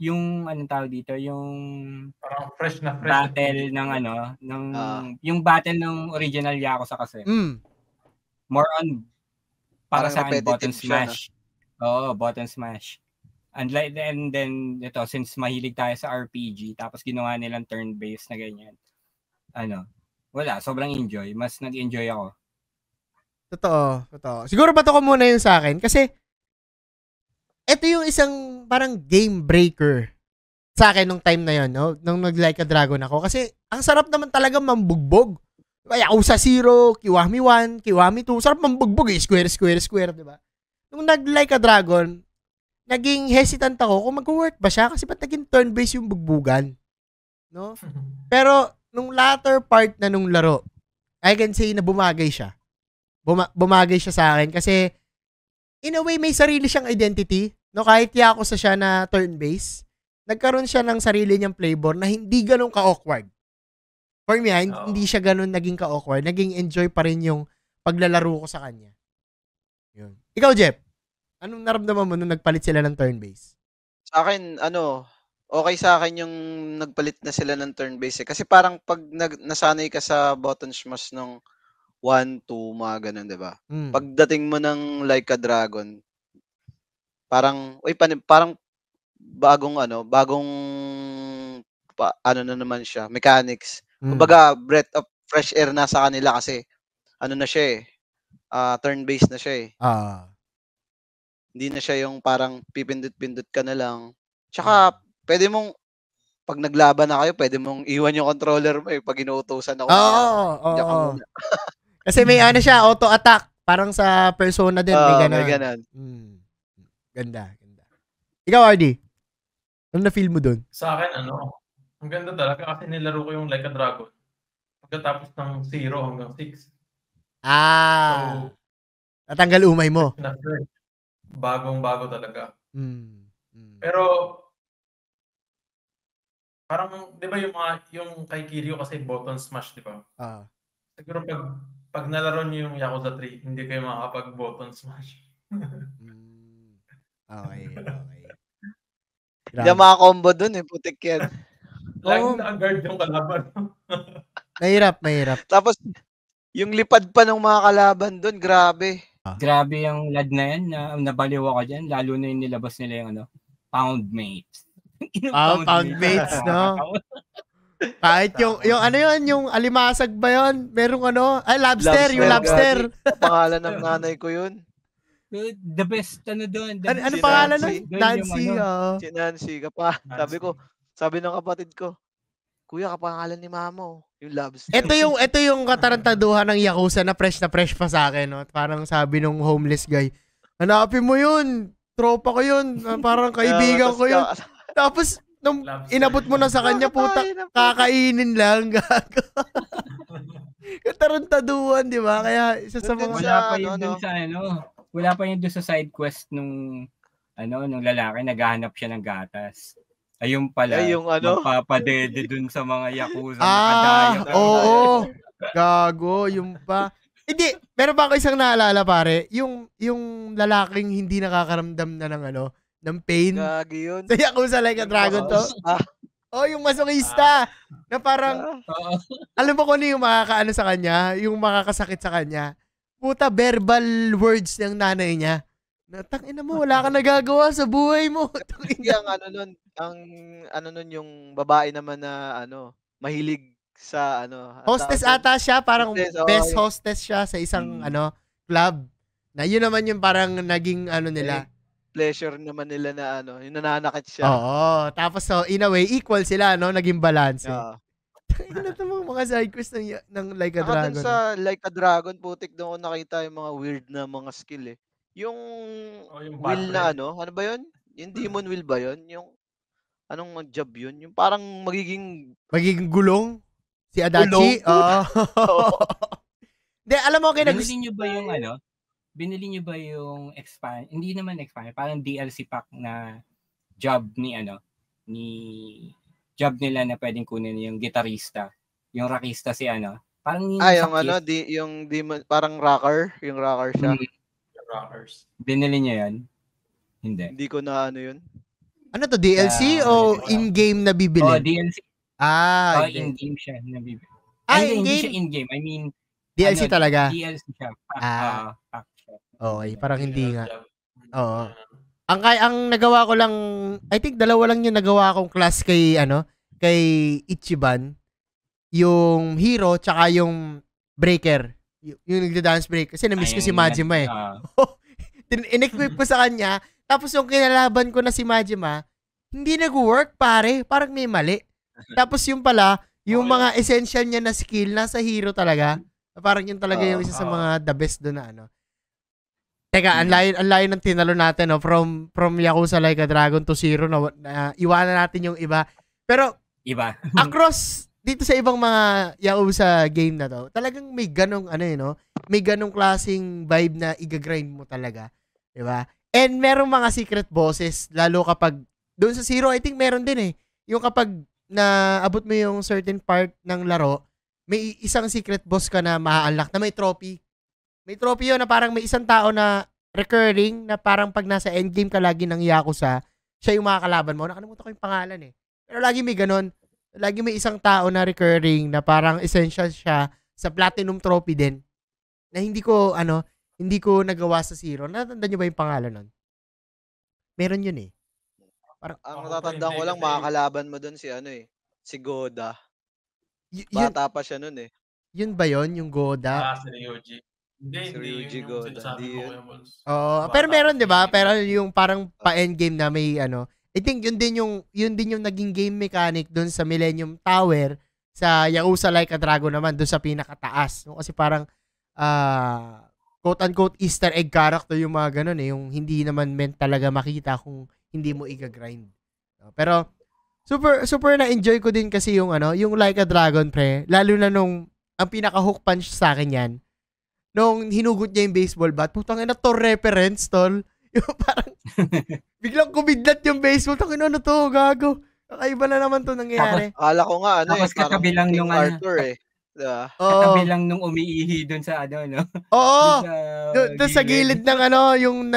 yung, tawag dito, yung parang fresh na battle ng, yung battle ng original Yakuza kasi. More on, para sa akin, button smash. Oo, button smash. And then, ito, since mahilig tayo sa RPG, tapos ginawa nilang turn-based na ganyan. Wala, sobrang enjoy. Mas nag-enjoy ako. Totoo. Siguro bato ko muna yung sa akin kasi ito yung isang parang game breaker sa akin nung time na yun, no? Nung nag-Like a Dragon ako. Kasi ang sarap naman talaga mambugbog. Yakuza 0, Kiwami 1, Kiwami 2. Sarap mambugbog eh. Square, di ba? Nung nag-Like a Dragon, naging hesitant ako kung mag-work ba siya kasi ba't naging turn-based yung bugbugan. No? Pero nung latter part na nung laro, I can say na bumagay siya. Bumagay siya sa akin kasi in a way may sarili siyang identity, no? Kahit Yakuza siya na turn-based, nagkaroon siya ng sarili niyang flavor na hindi ganun ka-awkward. For me, hindi siya ganun naging ka-awkward. Naging enjoy pa rin yung paglalaro ko sa kanya. Yun. Ikaw, Jeff, anong naramdaman mo nung nagpalit sila ng turn-based? Sa akin, okay sa akin yung nagpalit na sila ng turn-based. Kasi parang pag nasanay ka sa button smash nung 1, 2, mga ganun, diba? Pagdating mo ng Like a Dragon, parang bagong na naman siya, mechanics. Kumbaga, breath of fresh air na sa kanila kasi na siya turn-based na siya eh. Hindi na siya yung parang pipindot-pindot ka na lang. Tsaka, pwede mong, pag naglaban na kayo, pwede mong iwan yung controller mo eh, pag inuutosan ako. Oo. Kasi may siya, auto-attack. Parang sa Persona din, may ganun. May ganun. Ganda. Ikaw, RD, ano na-feel mo dun? Sa akin, ang ganda talaga kasi nilaro ko yung Like a Dragon. Pagkatapos ng 0 hanggang 6. Natanggal umay mo. Bagong-bago talaga. Pero, parang, di ba yung kay Kiryu kasi button smash, di ba? Siguro pag nalaro niyo yung Yakuza 3, hindi kayo makakapag-button smash. Okay. Hindi makakombo dun eh, putik yan. Laging naka-guard yung kalaban. Mahirap. Tapos, yung lipad pa ng mga kalaban dun, grabe. Grabe yung lad na yan, nabaliw ako dyan, lalo na yung nilabas nila yung pound mates. Pound mates, no? Kahit yung alimasag ba yun? Merong lobster, yung lobster. Pangalan ng nanay ko yun. The best, doon. Ano pangalan nun? Nancy. Si Nancy. Sabi ng kapatid ko, Kuya, kapangalan ni mama, yung lobster. Ito yung katarantaduhan ng Yakuza na fresh pa sa akin, no? Parang sabi nung homeless guy, hanapin mo yun, tropa ko yun, parang kaibigan ko yun. Tapos, nung inabot mo na sa kanya, puta, kakainin lang, gago. Katarantaduhan, di ba? Kaya isa sa mga... Wala pa yun doon sa side quest nung nung lalaki, naghahanap siya ng gatas. Ayun pala, Ay, yung ano? magpapadede dun sa mga yakuza Ah, nakadayo. oo. Gago, yung pa. Hindi, meron pa ako isang naalala pare, yung lalaking hindi nakakaramdam na ng ng pain. Gagi yun. Sa Yakuza Like a Dragon to. Oh, yung masokista na parang alam mo kung ano yung makakaano sa kanya, yung makakasakit sa kanya. Puta, verbal words ng nanay niya. Tangina mo, wala ka nagagawa sa buhay mo. Ang ano nun yung babae naman na mahilig sa Hostess ata siya, parang Hostess, best hostess siya sa isang club. Na yun naman yung parang naging nila. Pleasure naman nila na yung nananakit siya. Oo, tapos so in a way equal sila naging balance. Ano to mga side quest ng Like a Dragon. Dun sa Like a Dragon, putik doon ko nakita yung mga weird na mga skill eh. Yung will na ano ba yun? Yung demon will ba yun? Yung anong job yun? Yung parang magiging gulong? Si Adachi? Oo. Hindi, alam mo, binili niyo ba yung expand, hindi naman expand, parang DLC pack na job job nila na pwedeng kunin yung gitarista. Yung rockista si parang yung demon, parang rocker, yung rocker siya. Rockers. Binili niya yan? Hindi ko na yun. Ano to, DLC o in-game na bibili? Oh, DLC. In-game siya na bibili. In-game? Hindi siya in-game. I mean, DLC talaga? DLC siya. Pack siya. Okay, parang hindi nga. Oo. Ang nagawa ko lang, I think dalawa lang yung nagawa kong class kay Ichiban. Yung hero, tsaka yung breaker. Yung nagda-dance break. Kasi na-miss ko si Majima eh. In-equip ko sa kanya. Tapos yung kinalaban ko na si Majima, hindi nag-work pare. Parang may mali. Tapos yung pala, yung mga essential niya na skill, nasa hero talaga. Parang yun talaga yung isa sa mga the best doon na Teka, ang layo ng tinalo natin, no? From Yakuza Like a Dragon to Zero, na iwanan natin yung iba. Pero, across dito sa ibang mga Yakuza game na to, talagang may ganong may ganong klaseng vibe na i-grind mo talaga. Diba? And merong mga secret bosses, lalo kapag, doon sa Zero, I think meron din eh. Yung kapag naabot mo yung certain part ng laro, may isang secret boss ka na ma-unlock na may trophy. May trophy yun na parang may isang tao na recurring na parang pag nasa endgame ka lagi ng Yakuza, siya yung makakalaban mo. Nakalimutan ko yung pangalan eh. Pero lagi may ganon. Lagi may isang tao na recurring na parang essential siya sa platinum trophy din. Na hindi ko nagawa sa Zero. Natandaan niyo ba yung pangalan nun? Meron yun eh. Parang, ang natatandaan ko lang, makakalaban mo dun si Goda. Bata pa siya nun eh. Yun ba yun? Yung Goda? Si Ryuji. Hindi Ryuji Goda. Pero meron 'di ba? Pero yung parang pa-endgame na may I think yun din yung naging game mechanic doon sa Millennium Tower sa Yakuza Like a Dragon naman doon sa pinakataas. No? Kasi parang quote-unquote Easter egg character yung mga ganun eh, yung hindi naman meant talaga makita kung hindi mo i-grind. No? Pero super na-enjoy ko din kasi yung Like a Dragon pre, lalo na nung ang pinaka-hook punch sa akin yan. Nung hinugot niya yung baseball bat, putang ina to reference, tol. Yung parang, biglang kumidlat yung baseball. Tangin ano to, gago. Kakaiba na naman to nangyayari. Akala ko nga, tapos katabilang nung Arthur eh. Diba? Katabilang nung umiihi dun sa no? Oo. Doon sa gilid ng yung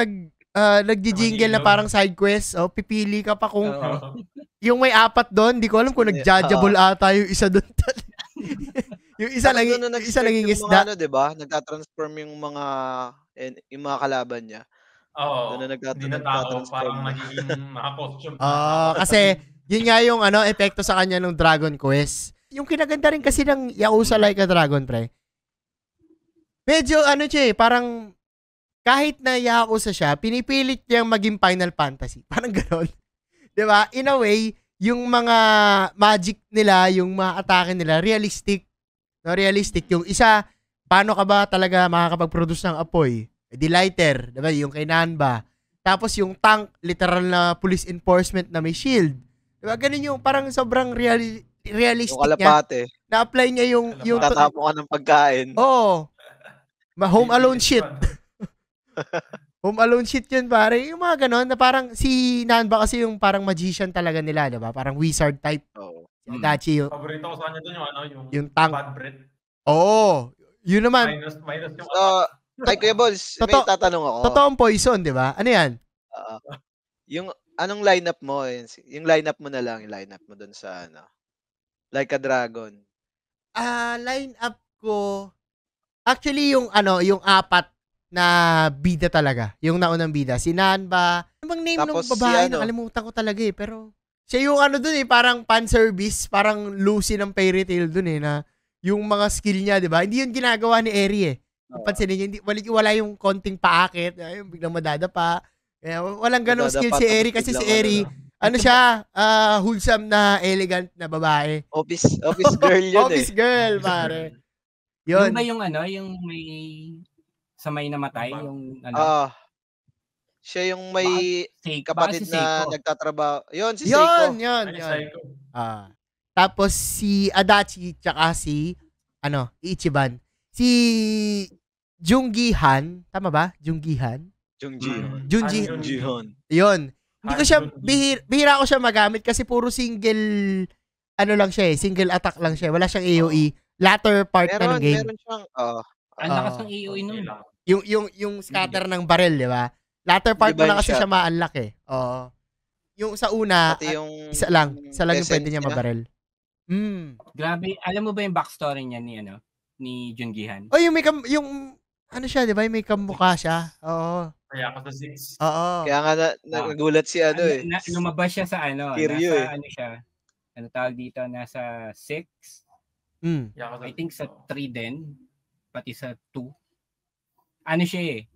nagji-jingle na parang side quest. Pipili ka pa kung yung may apat doon. Di ko alam kung nag-judgeable ata yung isa doon. Yung isa naging isda. Diba? Nagtatransform yung mga kalaban niya. Oo. Hindi na tao, parang nagiging naka-costume. Kasi yun nga yung epekto sa kanya ng Dragon Quest. Yung kinaganda rin kasi ng Yakuza Like a Dragon, pre. Medyo parang kahit na Yakuza siya, pinipilit niyang maging Final Fantasy. Parang gano'n. Diba? In a way, yung mga magic nila, yung mga atake nila, realistic. No, realistic. Yung isa, paano ka ba talaga makakapag-produce ng apoy? Di lighter, diba? Yung kay Nanba. Tapos yung tank, literal na police enforcement na may shield. Diba? Ganun yung parang sobrang realistic yung kalapate. Niya. Na-apply niya yung tatapo ka ng pagkain. Oo. Home Alone shit. Home Alone shit yun, pare. Yung mga ganon, na parang si Nanba kasi yung parang magician talaga nila, di ba? Parang wizard type. Oo. Si Adachi, Paborito ko sa kanya doon yung yung tank. bad breath. Oo. Yun naman. Minus yung Ay, Kuya Balls, may tatanong ako. Totoong poison, di ba? Ano yan? Yung anong lineup mo? Yung lineup mo na lang, yung lineup mo dun sa Like a Dragon. Lineup ko, actually yung yung apat na bida talaga. Yung naunang bida. Si Nanba. Ano bang name Tapos ng babae? si Nakalimutan ko talaga eh. Pero, siya yung dun parang fan service. Parang Lucy ng Fairy Tail dun na yung mga skill niya, di ba? Hindi yun ginagawa ni Eri eh. Pansinin niyo, wala yung konting paakit. Yung biglang madadapa. Walang ganong skill si Eri kasi si Eri, siya, wholesome na elegant na babae. Office girl yun Office girl, pare. Yun. Yung ba yung may sa may namatay, yung siya yung may kapatid na nagtatrabaho. Yun, si Seiko. Yun. Tapos si Adachi tsaka si Ichiban. Si Junggi-han, tama ba? Junggi-han? Jungji-hon. Yun. Hindi ko siya bihira ko siya magamit kasi puro single lang siya eh, single attack lang siya. Wala siyang AOE. Latter part na ng game. Meron siyang ang lakas ng AOE nun. Yung scatter ng barrel, di ba? Latter part mo na kasi siya ma-unlock eh. Oo. Yung sa una, isa lang yung pwede niya mabarel. Grabe, alam mo ba yung backstory niya ni Junggi-han? Oh, yung siya, di ba? Yung may kamukha siya. Oo. Kaya ako sa 6. Oo. Kaya nga nagulat si lumabas siya sa Kiryu, nasa siya. Ano tawag dito? Nasa 6. I think sa 3 din. Pati sa 2. Siya eh.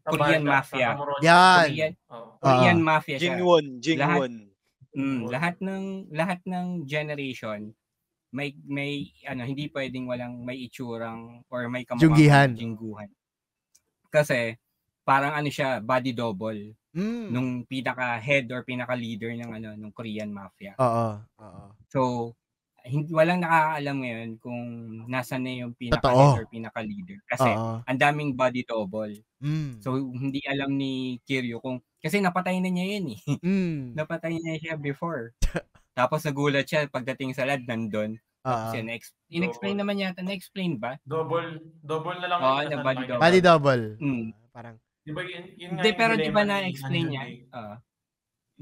Korean Mafia. Yan. Korean Mafia siya. Jingwon. Lahat ng generation may hindi pwedeng walang may itsurang or may kamukha Jingguhan. Kasi parang siya, body double nung pinaka head or pinaka leader ng Korean Mafia. Oo. So walang nakakaalam ngayon kung nasaan na yung pinaka-head or pinaka-leader. Kasi ang daming body double. So hindi alam ni Kiryu kasi napatay na niya yun eh. Napatay niya siya before. Tapos nagulat siya pagdating sa lad nandun. Tapos in-explain naman yata. Na-explain ba? Double na lang. Body double. Parang diba yun nga pero di ba na-explain niya?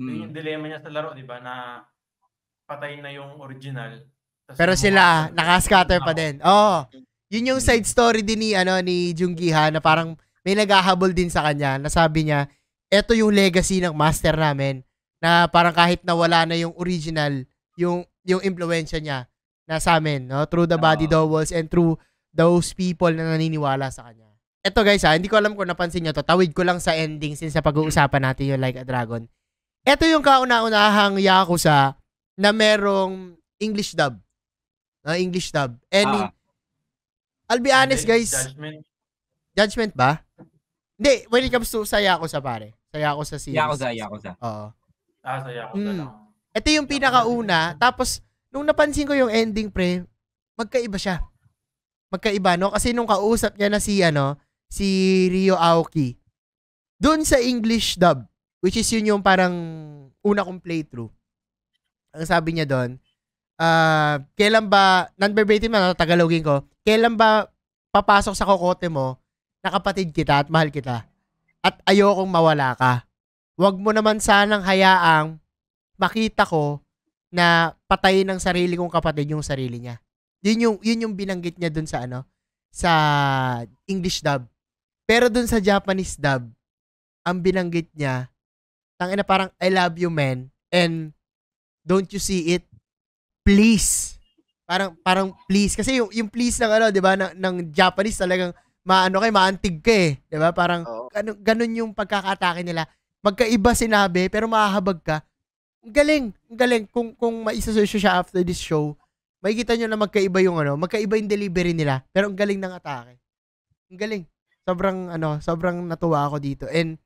Yung dilemma niya sa laro, di ba, na patay na yung original. Pero sila, naka-scatter pa din. Yun yung side story din ni Junggi-han na parang may naghahabol din sa kanya na sabi niya, eto yung legacy ng master namin na parang kahit nawala na yung original, yung impluwensya niya na sa amin, no? Through the body doubles and through those people na naniniwala sa kanya. Eto guys hindi ko alam kung napansin nyo to. Tawid ko lang sa ending since sa pag-uusapan natin yung Like a Dragon. Eto yung kauna-unahang Yakuza na merong English dub. English dub. And I'll be honest guys. Judgment ba? Hindi, when it comes to sa Yakuza pare. Sa Yakuza series. Yakuza. Oo. Sa Yakuza lang. Ito yung pinakauna. Tapos, nung napansin ko yung ending pre, magkaiba siya. Magkaiba, no? Kasi nung kausap niya na si Ryo Aoki, doon sa English dub, which is yun yung parang una kong playthrough. Ang sabi niya doon, kailan ba, non-verbatim na, Tagalogin ko, kailan ba papasok sa kokote mo na kapatid kita at mahal kita at ayokong mawala ka. Huwag mo naman sanang hayaang makita ko na patayin ng sarili kong kapatid yung sarili niya. Yun yung binanggit niya dun sa sa English dub. Pero dun sa Japanese dub, ang binanggit niya, tangina parang I love you man and don't you see it? Please. Parang please kasi yung please ng 'di ba ng Japanese talagang maantig ka eh, 'di ba? Parang ganun yung pagkakaatake nila. Magkaiba sinabi pero mahahabag ka. Ang galing kung maisa-search siya after this show. Makikita nyo na magkaiba yung magkaiba yung delivery nila pero ang galing ng atake. Ang galing. Sobrang natuwa ako dito. And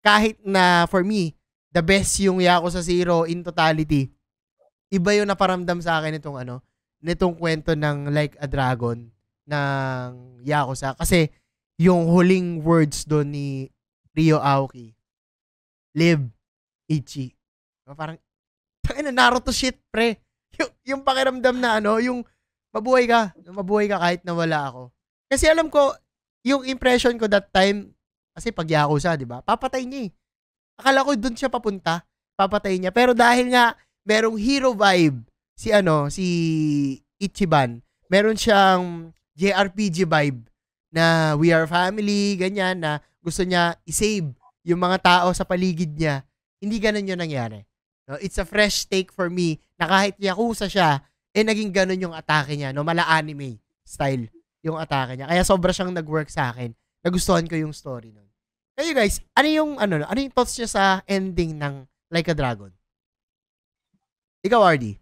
kahit na for me, the best yung Yakuza 0 in totality. Iba yung naparamdam sa akin nitong kwento ng Like a Dragon ng Yakuza kasi yung huling words doon ni Ryo Aoki. Live, Ichi. Parang, tangina, Naruto shit, pre. Yung pakiramdam na yung mabuhay ka kahit nawala ako. Kasi alam ko, yung impression ko that time, kasi pag Yakuza, di ba? Papatay niya eh. Akala ko doon siya papunta, papatay niya. Pero dahil nga, merong hero vibe, si Ichiban, meron siyang JRPG vibe, na we are family, ganyan, na gusto niya i-save yung mga tao sa paligid niya. Hindi ganun yung nangyari. No? It's a fresh take for me, na kahit Yakuza siya, naging ganun yung atake niya, no? Mala anime style yung atake niya. Kaya sobra siyang nag-work sa akin. Nagustuhan ko yung story nun. Kayo guys, ano yung thoughts niya sa ending ng Like a Dragon? Ikaw, Ardy.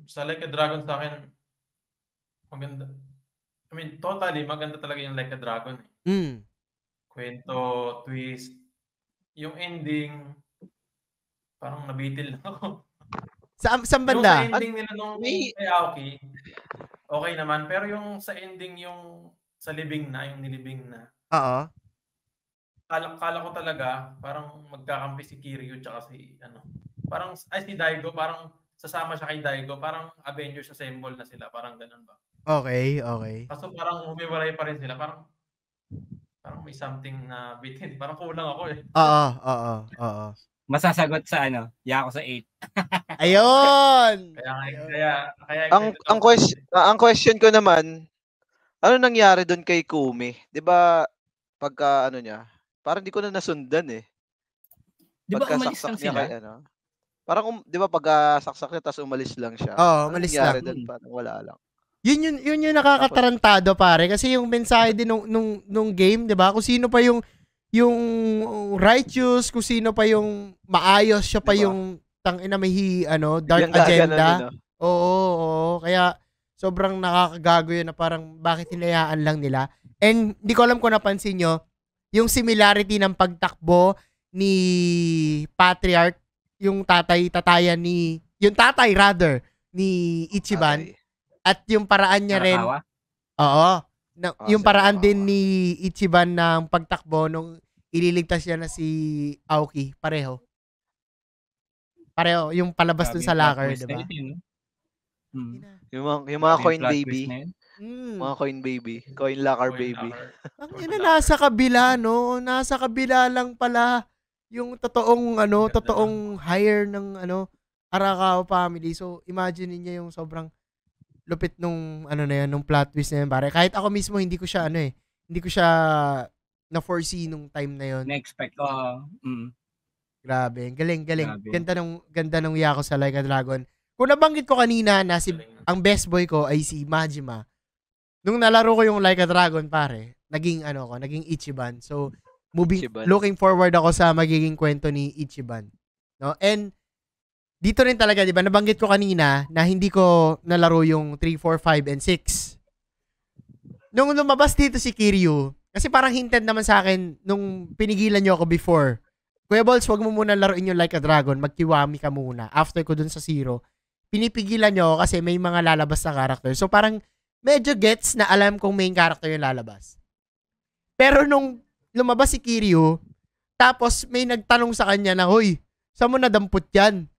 Sa Like a Dragon sa akin, maganda. I mean, totally, maganda talaga yung Like a Dragon. Kwento, twist. Yung ending, parang nabitil ako. Saan banda? Yung sa ending nila nung kay Aoki, okay naman. Pero yung sa ending, yung sa libing na, yung nilibing na. Oo. Kala ko talaga, parang magkakampi si Kiryu tsaka si, si Daigo, parang sasama siya kay Daigo, parang Avengers Assemble na sila, parang ganun ba? Okay. Kaso parang humiwalay pa rin sila, parang may something na bitin, parang kulang ako eh. Oo. Masasagot sa Yakuza 8. Ayun! Kaya ang question ko naman, ano nangyari doon kay Kumi? 'Di ba pagka niya, parang di ko na nasundan eh. Di ba umalis lang sila? Kay, parang 'di ba pagka-saksak niya tapos umalis lang siya. Oo, umalis lang. Doon, parang wala lang. Yun yung nakakatarantado pare kasi yung mensahe din nung game, 'di ba? Kung sino pa yung righteous, kung sino pa yung maayos, siya pa yung tangina may dark agenda. Oo. Kaya sobrang nakakagago yun na parang bakit hinayaan lang nila. And hindi ko alam kung napansin nyo, yung similarity ng pagtakbo ni Patriarch, yung tatay ni Ichiban, at yung paraan niya rin. Oo. Yung paraan din ni Ichiban ng pagtakbo nung ililigtas niya na si Aoki. Pareho. Yung palabas dun sa locker, diba? Yung mga coin baby. Mga coin baby. Coin locker baby. Ang nasa kabila, no? Nasa kabila lang pala yung totoong hire ng Arakawa family. So, imagine niya yung sobrang lupit nung nung plot twist na yun, pare. Kahit ako mismo hindi ko siya na-foresee nung time na yun. Na-expect ko. Grabe, galing. Ganda nung Yakuza Like a Dragon. Kung nabanggit ko kanina na ang best boy ko ay si Majima. Nung nalaro ko yung Like a Dragon, pare, naging Ichiban. So, looking forward ako sa magiging kwento ni Ichiban. No? And dito rin talaga, 'di ba? Nabanggit ko kanina na hindi ko nalaro yung 3, 4, 5 and 6. Nung lumabas dito si Kiryu, kasi parang hinted naman sa akin nung pinigilan niyo ako before. Kuya Balls, wag mo muna laruin yung Like a Dragon, magkiwami ka muna. After ko dun sa 0, pinipigilan niyo ako kasi may mga lalabas na character. So parang medyo gets na alam kong main character yung lalabas. Pero nung lumabas si Kiryu, tapos may nagtanong sa kanya na, "Hoy, saan mo nadampot yan?"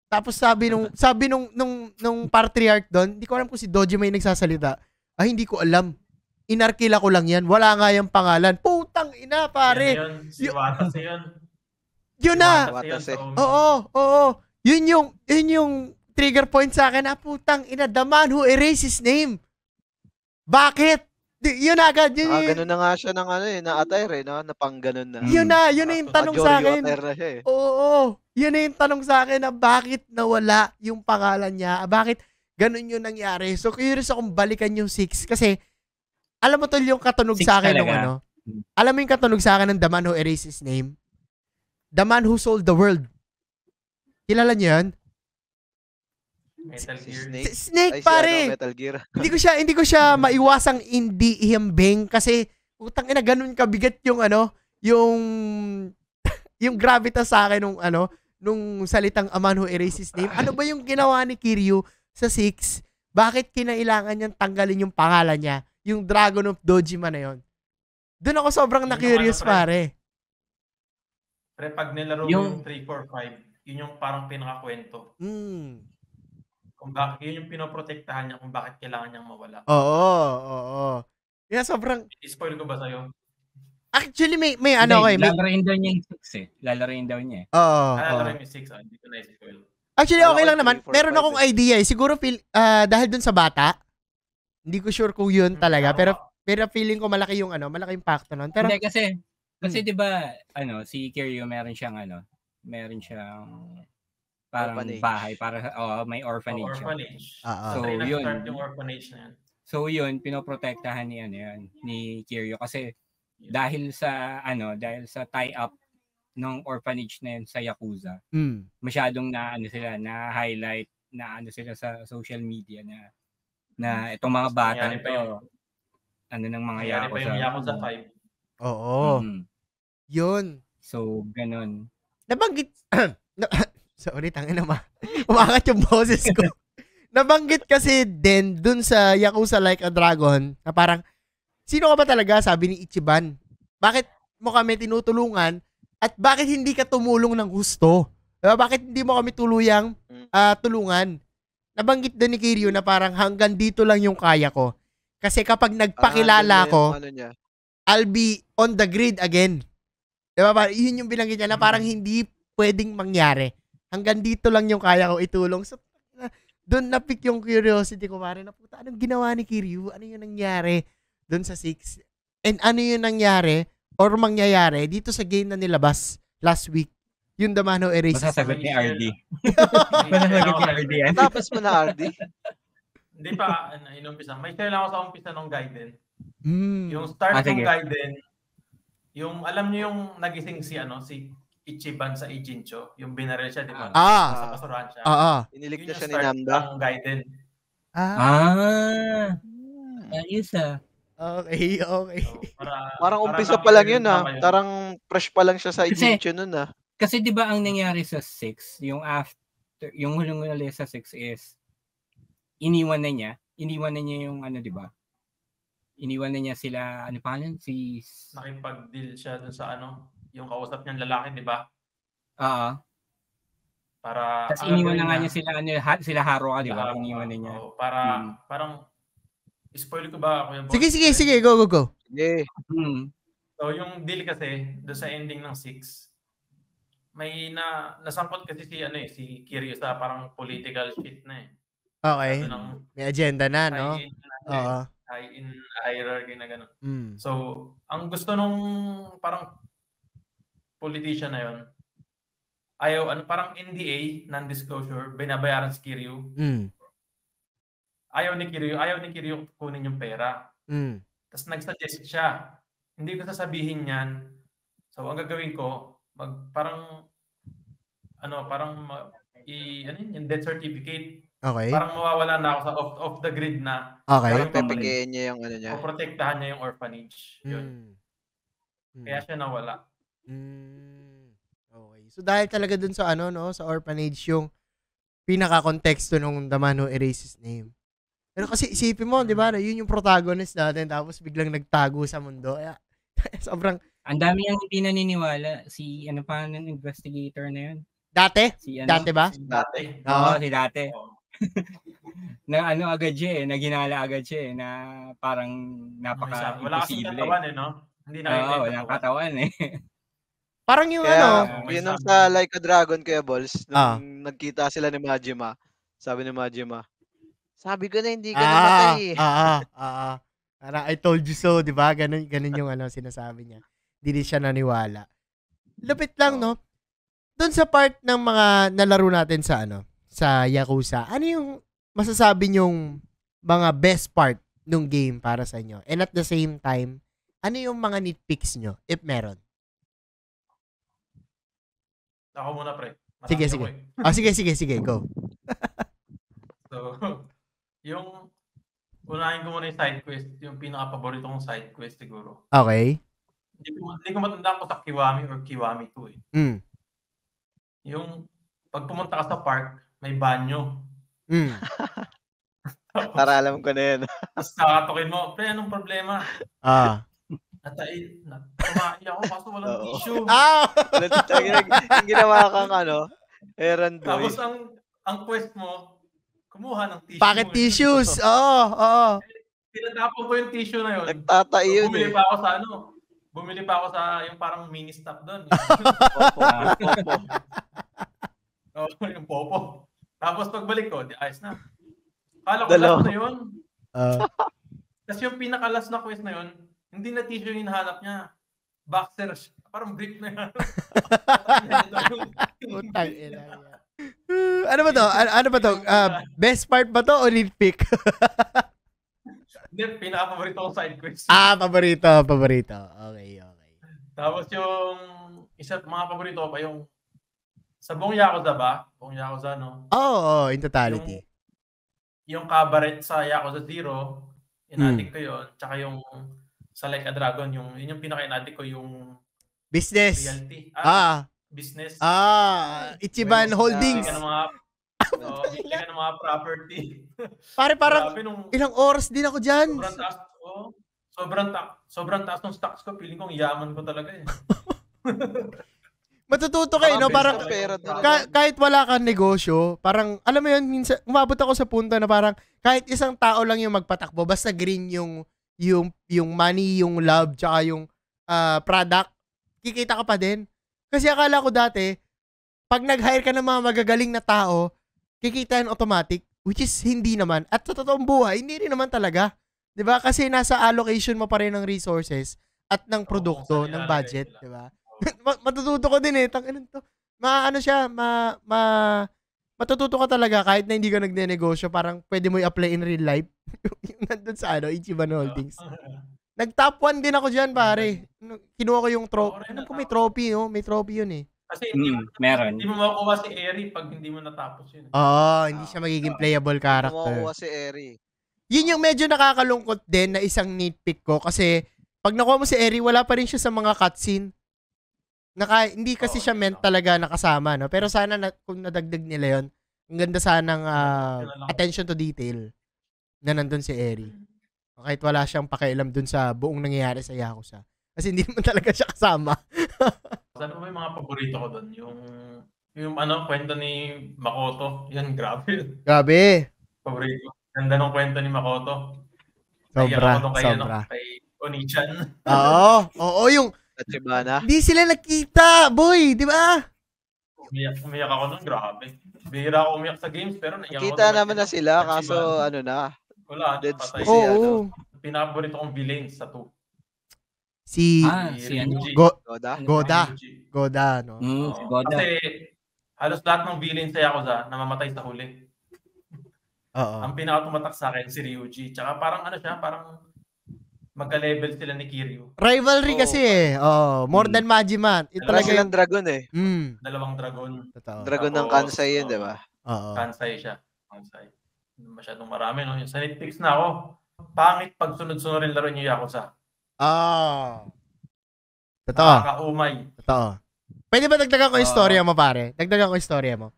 Tapos sabi nung patriarch doon, hindi ko alam kung si Doji may nagsasalita. Ay, hindi ko alam. Inarkila ko lang yan. Wala nga yung pangalan. Putang ina, pare. Si Watase yun. Yun na. Oo. Yun yung trigger point sa akin. Putang ina, the man who erased his name. Bakit? Yun agad. Ganun na nga siya ng na-attire no? Napang ganun na. Yun na yung tanong sa akin. Oo. Yun na yung tanong sa akin na bakit nawala yung pangalan niya? Bakit ganun yung nangyari? So, curious akong balikan yung 6 kasi alam mo tol yung katunog sa akin ng alam mo yung katunog sa akin ng The Man Who Erased His Name? The Man Who Sold the World. Kilala niyo yun? Metal Gear. Snake, pare. Metal Gear. hindi ko siya maiwasang hindi ihambing kasi utang ina ganun kabigat yung yung gravitas sa akin nung salitang A Man Who Erased His Name. Ano ba yung ginawa ni Kiryu sa 6? Bakit kinailangan niyang tanggalin yung pangalan niya? yung Dragon of Dojima na yon. Doon ako sobrang Yun yung na-curious, ano, pre. pare. Pre, pag nilaro mo Yung- yung 3, 4, 5, yun yung parang pinakakwento. Mm. Kung bakit, yun yung pinoprotektahan niya kung bakit kailangan niyang mawala. Oo. Yeah, sobrang... I-spoil ko ba sa'yo? Actually, may ano ko eh. May... Lalaroin daw niya yung 6 eh. Lalaroin daw niya eh. Oo. Laro yung 6, hindi ko na-spoil. Actually, okay Kala ko lang naman. 3, 4, Meron 5 akong idea eh. Siguro dahil dun sa bata, hindi ko sure kung yun talaga. Pero feeling ko malaki yung impacto nun. Pero, Hindi kasi 'di ba si Kiryu meron siyang parang Orphanage. bahay para may orphanage. siya. Orphanage. So, So, yun. nag-start yung orphanage na yan. So yun pinoprotektahan ni Kiryu kasi dahil sa tie-up ng orphanage na yun sa Yakuza, masyadong na-highlight sila sa social media na itong mga bata Nangyari pa nito ng mga Nangyari pa yung Yakuza 5. oo. Yun. So ganun. Nabanggit, sorry, tangin naman. Umakat yung boses ko. Nabanggit kasi din dun sa Yakuza Like a Dragon na parang, sino ka ba talaga? Sabi ni Ichiban. Bakit mo kami tinutulungan at bakit hindi ka tumulong ng gusto? Diba? Bakit hindi mo kami tuluyang tulungan? Nabanggit din ni Kiryu na parang hanggang dito lang yung kaya ko. Kasi kapag nagpakilala ko, I'll be on the grid again. Diba? Yun yung bilanggit niya na parang hindi pwedeng mangyari. Hanggang dito lang yung kaya ko itulong. So, doon na-pick yung curiosity ko, pare, na puta, anong ginawa ni Kiryu? Ano yung nangyari doon sa 6? And ano yung nangyari or mangyayari dito sa game na nilabas last week? Yung The Man Who Erased. Masasagot ni RD. Masasagot Masasagot ni RD yan. Tapos mo na, RD. Hindi pa, inumpisa. May share lang ako sa umpisa ng Gaiden. Mm. Yung start ng sige. Gaiden, yung, alam niyo yung nagising si Ichiban sa Ijincho, yung binaril siya, di ba? Sa basurahan siya. Iniligtas Yun siya yung ni start Nanda. ng Gaiden. Ayos Okay. So, Parang umpisa nakita pa lang yung yun, tama yun. Parang fresh pa lang siya sa Kasi- Ijincho nun, Kasi 'di ba ang nangyari sa 6, yung huling ulit sa 6 is iniwan na niya yung 'di ba? Iniwan na niya sila, ano pangalan? Nakipag-deal siya dun sa yung kausap niyang lalaki, di ba? Oo. Para Tapos iniwan na nga niya sila Haruka, 'di ba? Haruka, Iniwan na niya. oo, parang spoil ko ba ako yung Sige. Go. Sige. So yung deal kasi doon sa ending ng 6, may nasangkot kasi si Kiryu sa parang political shit na eh. Okay. Sabi ng May agenda na, no? Oo. high in hierarchy na gano'n. Mm. So, ang gusto nung parang politician na yon, parang NDA, non-disclosure, binabayaran si Kiryu. Ayaw ni Kiryu kunin yung pera. Tapos nag-suggest siya, hindi ko sasabihin yan. So, ang gagawin ko, yung death certificate. Okay. Parang mawawala na ako sa off the grid na. Okay. Parang pepekein niya yung niya. O protektahan niya yung orphanage. Yun. Kaya siya nawala. Okay. So dahil talaga dun sa sa orphanage yung pinaka-konteksto nung The Man Who Erased His Name. Pero kasi isipin mo, 'di ba, yun yung protagonist natin tapos biglang nagtago sa mundo. Kaya sobrang ang dami yang hindi naniniwala si investigator na yun. dati Si ba? Dati. Oo, si dati. Oo. Na agad siya naginala agad siya na parang Wala kasing napaka-imposible. katawan no? Hindi nakikita. Walang katawan Parang yung Kaya, may yun ang sabi. sa Like a Dragon, Kuya Balls, nung nagkita sila ni Majima, sabi ni Majima, sabi ko na hindi ka namatay. Parang I told you so, di ba? Ganun yung sinasabi niya. Hindi siya naniwala. Lupit lang, no? Doon sa part ng mga nalaro natin sa Yakuza, ano yung masasabi niyong mga best part ng game para sa inyo? And at the same time, ano yung mga nitpicks nyo, if meron? Ako muna, pre. Sige. Sige, go. So, yung unahin ko muna yung side quest, yung pinaka-paborito kong side quest siguro. Okay. Hindi ko matandaan ko sa Kiwami or Kiwami 2 eh. Yung pag pumunta ka sa park, may banyo. Para alam ko na yan. Tapos kakatukin mo, pre, anong problema? Kumain ako kaso walang Oo. tissue. Yung ginawa kang errand boy. Tapos ang quest mo, kumuha ng tissue. Pocket tissues. Oo. Tinatapon ko yung tissue na yun. Nagtatay yun Bumili pa ako sa yung parang mini stop doon. Popo. Yung popo. Tapos pagbalik ko, ayos na. Kala ko Dalawa. last na yun. Ah. Kasi yung pinaka-last na quest na yun, hindi na tissue yung hinahanap niya. Boxers. Parang brick na yan. Putang ina. Ano ba to? Ano ba to? Best part ba to o nitpick? Hindi, pinaka-paborito kong side quest. Paborito. Okay. Tapos yung mga paborito ko pa yung sa buong Yakuza ba? Buong Yakuza, no? Oo, in totality. Yung cabaret sa Yakuza 0, in-addict ko yun. Tsaka yung sa Like a Dragon, yun yung pinaka-in-addict ko yung Business. realty. Business. Ichiban Holdings. Bigyan ka ng mga property. Parang Grabe nung ilang oras din ako dyan. sobrang taas ng stocks ko. Feeling kong yaman ko talaga eh. Matututo kayo, no? Parang pera doon. kahit wala kang negosyo, parang, alam mo yun, minsan, umabot ako sa punto na parang, kahit isang tao lang yung magpatakbo, basta green yung money, yung love, tsaka yung product, kikita ka pa din. Kasi akala ko dati, pag nag-hire ka ng mga magagaling na tao, kikita yan automatic, which is hindi naman. At sa totoong buhay, hindi rin naman talaga. 'Di ba? Kasi nasa allocation mo pa rin ng resources at ng produkto, ng budget, 'di ba? Matututo ko din eh. Tanginan to. Matututo ka talaga kahit na hindi ka nagne-negosyo, parang pwede mo i-apply in real life. Yung nandun sa Ichiban Holdings. Nag-top 1 din ako diyan, pare. Kinuha ko yung trophy. Ano po may trophy, no? May trophy yun eh. Kasi meron. Hindi mo makukuha si Eri pag hindi mo natapos yun. Hindi siya magiging playable character. Makukuha si Eri. Yun yung medyo nakakalungkot din na isang nitpick ko kasi pag nakuha mo si Eri, wala pa rin siya sa mga cutscene. Hindi kasi siya meant talaga nakasama, no? Pero sana kung nadagdag nila yon, ang ganda sanang attention to detail na nandun si Eri. Kahit wala siyang pakialam dun sa buong nangyayari sa Yakuza. Kasi hindi naman talaga siya kasama. Ano ba yung mga paborito ko doon? Yung kwento ni Makoto. Yan, grabe. Grabe. Paborito. Ganda ng kwento ni Makoto. Sobra. Kay Oni-chan. Oo, yung Tachibana. di sila nakita, boy, di ba? Umiyak ako nun, grabe. Bihira ako umiyak sa games, pero naiyak ako. Kita naman na sila, kaso wala, dead patay. Oo. Pinapaborito kong villain sa 2. Si Ryuji. Goda, no? Si Goda. Kasi halos lahat ng villain sa Yakuza namamatay sa huli. Oo. Ang pinaka-tumatak sa akin si Ryuji. Tsaka parang parang magka-level sila ni Kiryu. Rivalry kasi eh. More than Majima. Ito Talaga talaga silang dragon eh. Dalawang dragon. Totoo. Dragon ng Kansai yun, di ba? Oo. Kansai siya. Kansai. Masyadong marami, no? Sa Netflix na ako. Pangit pag sunod-sunod rin laro niyo Yakuza. Totoo. Nakakaumay. Totoo. Pwede ba dagdagan ko yung storya mo, pare? Dagdagan ko yung storya mo.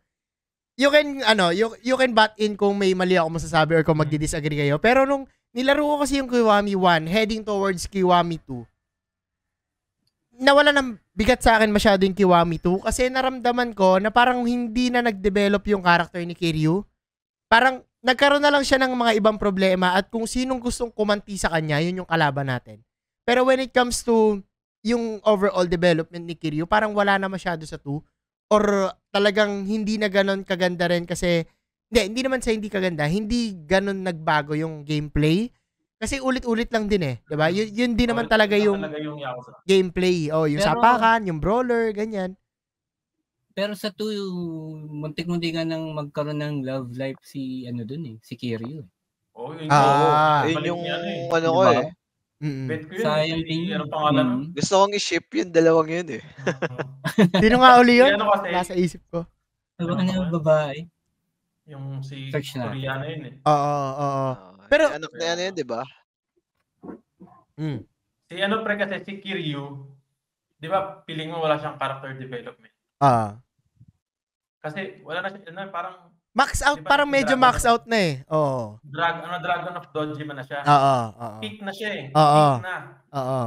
You can butt in kung may mali ako masasabi or kung magdi-disagree kayo. Pero nung nilaro ko kasi yung Kiwami 1 heading towards Kiwami 2, nawala ng bigat sa akin masyado yung Kiwami 2 kasi naramdaman ko na parang hindi na nag-develop yung character ni Kiryu. Parang nagkaroon na lang siya ng mga ibang problema at kung sinong gustong kumanti sa kanya, yun yung kalaban natin. Pero when it comes to yung overall development ni Kiryu, parang wala na masyado sa 2 or talagang hindi na ganon kaganda rin kasi hindi naman sa hindi kaganda, hindi ganon nagbago yung gameplay. Kasi ulit-ulit lang din eh, 'di ba? Yun din naman talaga yung gameplay. Yung sapakan, yung brawler, ganyan. Pero sa 2, muntik-muntikan nang magkaroon ng love life si si Kiryu. Yun yung ko eh. Bet ko yun. Sayang din. Anong pangalan? Gusto kong i-ship yung dalawang yun eh. Sino nga uli yun? Nasa isip ko. Ano yung babae? Yung si Koreano yun eh. Oo. Pero anak na yan, di ba? Si kasi si Kiryu, di ba, feeling mo wala siyang character development. Kasi wala na siya, parang Max out, Di ba parang si medyo Dragon max of- out na eh. Oo. Dragon of Dojima na siya. Oo. Peak na siya eh. Oo. Peak na. Oo.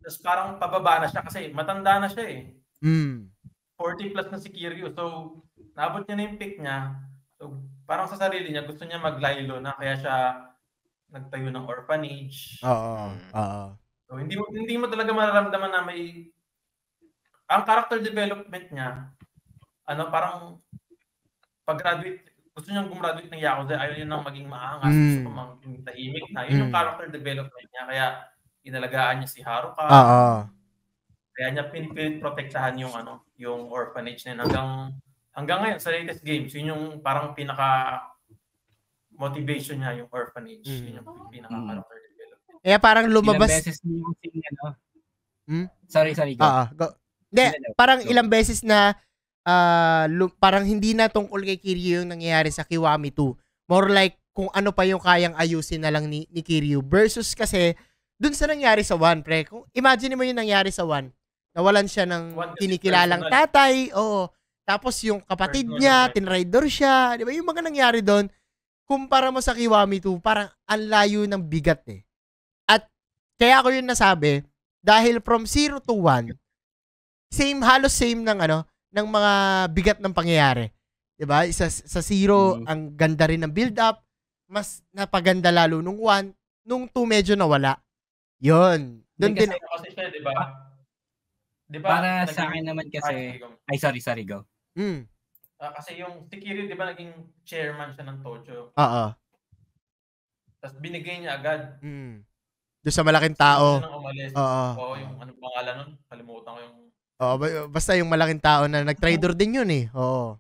Tapos parang pababa na siya kasi matanda na siya eh. 40 plus na si Kiryu. So, naabot niya na yung peak niya. So, parang sa sarili niya, gusto niya maglaylo na. Kaya siya nagtayo ng orphanage. Oo. So, hindi mo talaga mararamdaman na may... Ang character development niya, parang pag-graduate, gusto niyang gumraduate ng Yakuza, ayaw niya nang maging maangas, gusto ko maging tahimik na. Yun yung character development niya. Kaya, inalagaan niya si Haruka. Oo. Kaya niya pinipilit protektahan yung orphanage na hanggang ngayon sa latest games, yun yung parang pinaka motivation niya, yung orphanage. Yun yung pinaka character development. Kaya parang lumabas. Ilang beses niyo yung Sorry, go. Go. Hindi, parang ilang beses na parang hindi na tungkol kay Kiryu yung nangyayari sa Kiwami 2. More like kung ano pa yung kayang ayusin na lang ni Kiryu versus kasi dun sa nangyari sa 1, pre. Kung imagine mo yung nangyari sa 1, nawalan siya ng kinikilalang tatay, oo. Tapos yung kapatid niya, tinraidor siya, di ba? Yung mga nangyari doon, kumpara mo sa Kiwami 2, parang ang layo ng bigat eh. At kaya ako yun nasabi, dahil from 0 to 1, halos same ng ng mga bigat ng pangyayari. 'Di ba? Sa 0, ang ganda rin ng build up, mas napaganda lalo nung 1, nung 2 medyo nawala. 'Yun. Doon din kasi siya, 'di ba? Para sa akin naman kasi sorry, go. Kasi yung si Kiryu, 'di ba, naging chairman siya ng Tojo. Oo. Tapos binigay niya agad. Doon sa malaking tao. Oo, yung anong pangalan nun? Kalimutan ko yung... Oo, basta yung malaking tao na nag-trader din yun eh. Oo.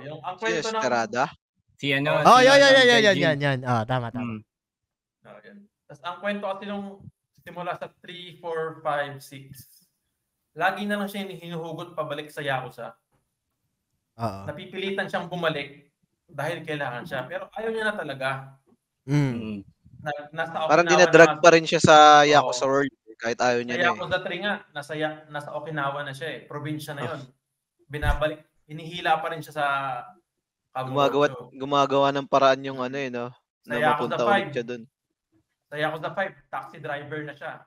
Yung ang kwento ng... Estrada? Yan. Tama. Yan. Tapos ang kwento kasi nung simula sa 3, 4, 5, 6, lagi na lang siya hinuhugot pabalik sa Yakuza. Napipilitan siyang bumalik dahil kailangan siya. Pero ayaw niya na talaga. Parang dinadrag pa rin siya sa Yakuza World kahit ayaw niya na eh. Sa Yakuza 3 nga, nasa Okinawa na siya eh. Probinsya na yun. Binabalik, hinihila pa rin siya sa Kamurocho. Gumagawa ng paraan yung no? Sa na mapunta ulit siya dun. Sa Yakuza 5, taxi driver na siya.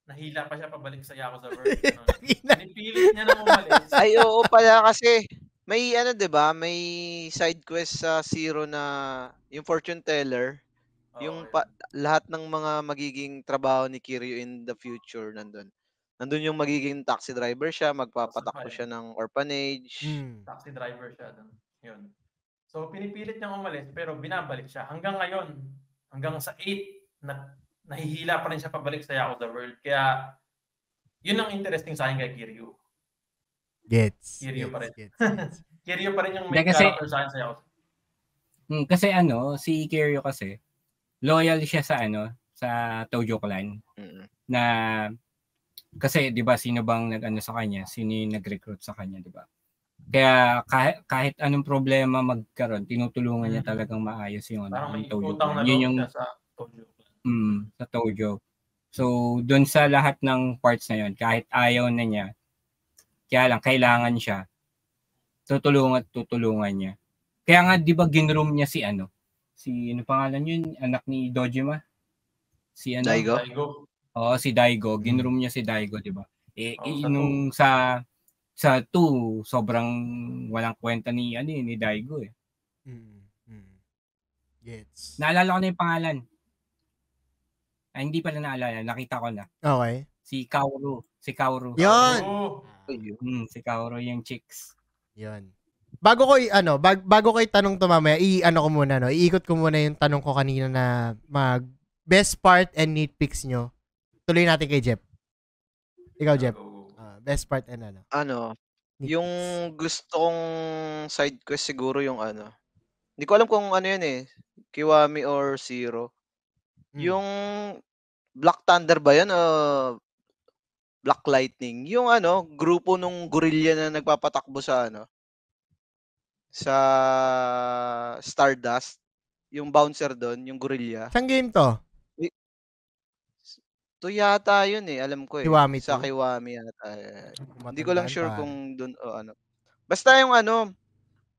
Nahila pa siya pabalik sa Yakuza World. Pinipilit niya na umalis. Ay, oo pala kasi may 'di ba? May side quest sa 0 na yung fortune teller. Yung lahat ng mga magiging trabaho ni Kiryu in the future nandun yung magiging taxi driver siya, magpapatakbo siya ng orphanage. Taxi driver siya doon. Yun. So pinipilit niyang umalis pero binabalik siya hanggang ngayon. Hanggang sa 8 nahihila pa rin siya pabalik sa Yakuza World. Kaya yun ang interesting sa akin kay Kiryu. Kiryu pa rin. Kiryu pa rin yung main character sa akin sa Yakuza. Kasi si Kiryu kasi loyal siya sa sa Tojo clan. Na kasi 'di ba sino bang sa kanya, sino yung nag-recruit sa kanya, 'di ba? Kaya kahit anong problema magkaroon, tinutulungan niya talagang maayos yung Tojo clan. Yun yung sa Tojo clan. Sa Tojo. So doon sa lahat ng parts na yun, kahit ayaw na niya, kaya lang kailangan siya, tutulungan niya. Kaya nga 'di ba ginroom niya si ano pangalan yun? Anak ni Dojima? Si Daigo? Oo, si Daigo. Ginroom niya si Daigo, di ba? Nung sa 2, sobrang walang kwenta ni Daigo eh. Gets. Naalala ko na yung pangalan. Ay, hindi pala naalala. Nakita ko na. Okay. Si Kaoru. Yun! Si Kaoru yung chicks. Yun. Bago ko tanong to mamaya, ko muna, iikot ko muna yung tanong ko kanina na best part and nitpicks nyo. Tuloy natin kay Jeff. Ikaw, Jeff. Best part and yung gusto kong side quest siguro yung hindi ko alam kung yun eh. Kiwami or 0. Yung Black Thunder ba yun o Black Lightning? Yung grupo nung gorilla na nagpapatakbo sa sa Stardust, yung bouncer doon, yung gorilla. Saan game to? To yata yun eh, alam ko eh. Kiwami sa to? Kiwami yata. Hindi ko lang sure kung doon o Basta yung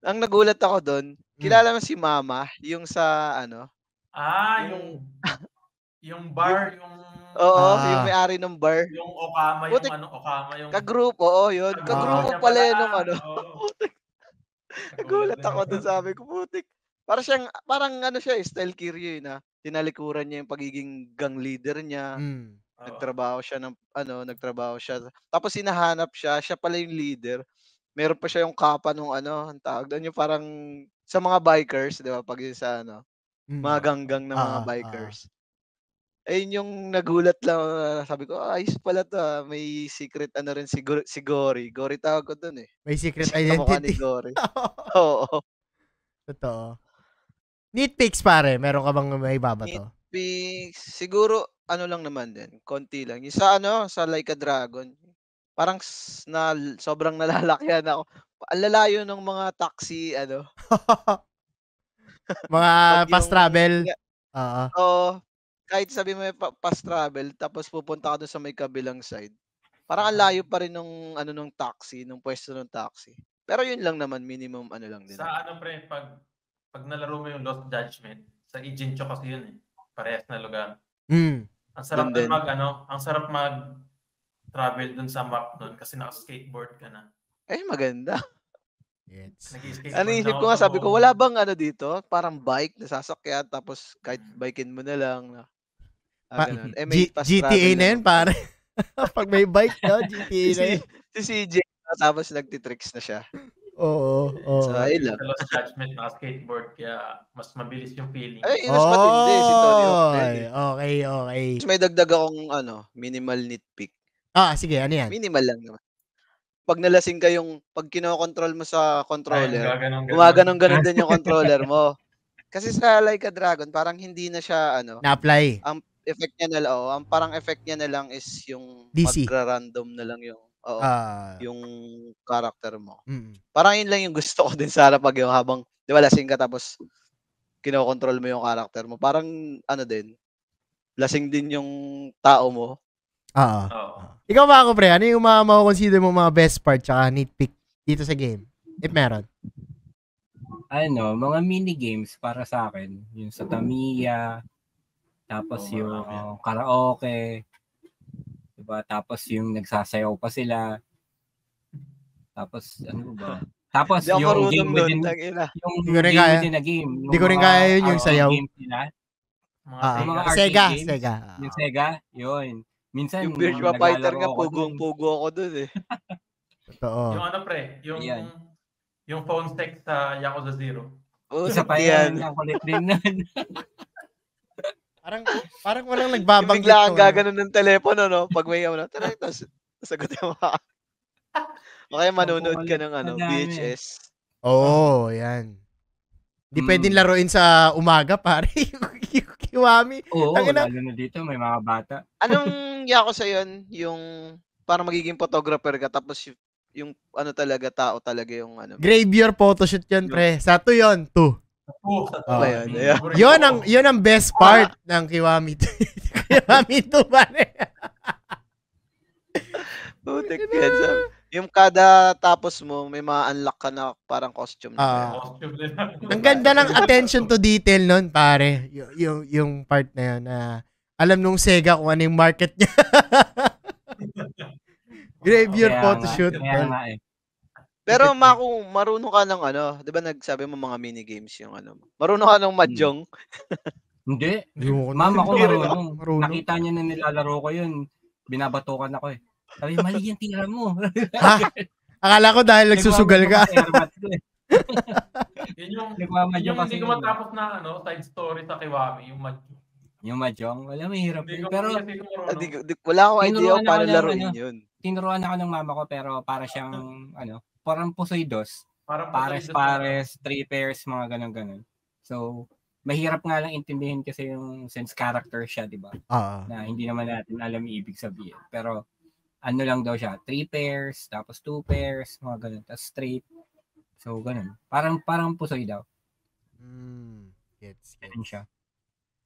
ang nagulat ako doon, kilala mo si Mama, yung sa ano, Yung yung bar, yung oo, yung may-ari ng bar. yung Okama, yung Putik, ano, Okama yung kagrupo, oo, yun. kagrupo Kagrupo niya pala pala. yun nung ano. Oo, Putik, nagulat nagulat din ako ako. doon, sabi ko, putik. Parang ano siya, style Kiryu yun, tinalikuran niya yung pagiging gang leader niya. Mm. Oo. Nagtrabaho siya. Tapos hinahanap siya pala yung leader. Meron pa siya yung kapa nung ano, ang tawag doon, yung parang sa mga bikers, 'di ba? Pag yung sa ano, mga Mm. ganggang ng mga Oo. bikers. Ayun yung nagulat lang ako na sabi ko, ayos pala 'to, may secret ano rin si Gory. Gory tawag ko dun, eh. May secret Kasi kamukha ni identity. Gory. Oo. Totoo. Nitpicks pare, meron ka bang may babato? Nitpicks, siguro ano lang naman din, konti lang. Yung sa ano, sa Like a Dragon, parang sobrang nalalakyan ako. Ang lalayo ng mga taxi ano, Mga 'pag fast yung travel. nga Oo. oo, kahit sabihin mo fast travel tapos pupunta ka dun sa may kabilang side, parang ang layo pa rin nung ano, nung taxi, nung puwesto ng taxi. Pero yun lang naman, minimum ano lang din naman. Sa ano pre, pag nalaro mo yung Lost Judgment, sa Ijincho kasi yun eh. Parehas na lugar. Mm. Ang Dun sarap din. ang sarap mag-travel dun sa map nun kasi naka-skateboard ka na. Maganda. Yes. Ano, Nag-i-skateboard lang iniisip ako ko nga, sa sabi ko, buong wala bang ano dito, parang bike na sasakyan tapos kahit bikein mo na lang na gano'n. May fast GTA travel na yun naman pare. pala. Pag may bike, no? GTA Si na si yun. si CJ tapos nagti-tricks na siya. Oo. So, Oo. ayun lang. Sa Lost Judgment, naka-skateboard kaya mas mabilis yung feeling. Ay, yung mas matindi si Tony Hawk na yun, Oy, eh. okay, okay. Tapos may dagdag akong ano, minimal nitpick. Sige, ano yan? Minimal lang naman. 'Pag kinokontrol mo sa Ay, ang controller, gaganong-ganon. gumaganon-ganon din yung controller mo. Kasi sa Like a Dragon parang hindi na siya ano, Na-apply. ang effect niya na lang, oo, ang parang effect niya na lang is yung DC. magra-random na lang yung oo, Ah, yung character mo. mm. Parang yun lang yung gusto ko din sana 'pag yung habang 'di ba lasing ka tapos kinokontrol mo yung character mo, parang ano din, lasing din yung tao mo. Oo. Oo. Ikaw ba ako, pre? Ano yung mga mako-consider mo mga best part tsaka nitpick dito sa game? If meron. Ano, mga mini games para sa akin, yung sa Tamiya, tapos Oo, yung marami yan. karaoke, diba? Tapos yung nagsasayaw pa sila. Tapos ano ba? Tapos Hindi ako yung marunong game nun, within tangina. yung Di ko rin game kaya. within a game. Di ko rin kaya yun, yung arcade sayaw. games nila. Mga Yung mga Sega. arcade Sega, games. Sega. Yung Sega, yun. Minsan, Yung Virtua Fighter naglalaro nga, ako dun. pugong-pugo ako dun, eh. Totoo. Yung ano pre, Ayan. yung phone sex sa Yakuza 0. Isa pa yan. Ang kulit din nun. Parang walang Yung nagbabanggit bigla kang nung ano. gaganon ng telepono, no? Pag may ano, tara, tapos sasagutin mo ka. O kaya manonood ka ng ano, Madami. VHS. Oo, yan. Hindi pwedeng laruin sa umaga, pare. Yung Kiwami. Oo, Tangina. lalo na dito, may mga bata. Anong Yakuza yun? Yung parang magiging photographer ka tapos yung ano talaga, tao talaga yung ano. Graveyard photoshoot yun, pre. Sa 2 yun, 2. Ba yun? Ayan. Yun ang best part ng Kiwami 2. Kiwami 2, pare. Putik yan. Yung kada tapos mo, may ma-unlock ka na parang costume na. Ang ganda ng attention to detail nun, pare. Yung part na yun. Alam nung Sega kung ano yung market niya. Graveyard photoshoot. Kaya nga eh. Pero marunong ka ng ano, 'di ba nagsabi mo mga mini games yung ano mo. Marunong ka ng mahjong? Hindi. Yun. Mama ko Hindi rin marunong. Nakita niya na nilalaro ko yun. Binabatukan ako eh. Sabi, mali yung tira mo. Ha? Akala ko dahil nagsusugal ka. Yun yung kasi hindi ko matapos na ano, side story sa Kiwami, yung Mahjong. Yung Mahjong, wala, mahirap yun. Hindi Pero wala akong idea kung paano laruin yun. tinuruan ako ng mama ko pero para siyang parang pusoy dos. Parang Pares, 3 pairs, mga ganun-ganun. So, mahirap nga lang intindihin kasi yung sense character siya, di ba? Na hindi naman natin alam yung ibig sabihin. Pero, ano lang daw siya, 3 pairs, tapos 2 pairs, mga ganun, tapos straight. So, ganun. Parang pusoy daw. Gets. Ganun siya.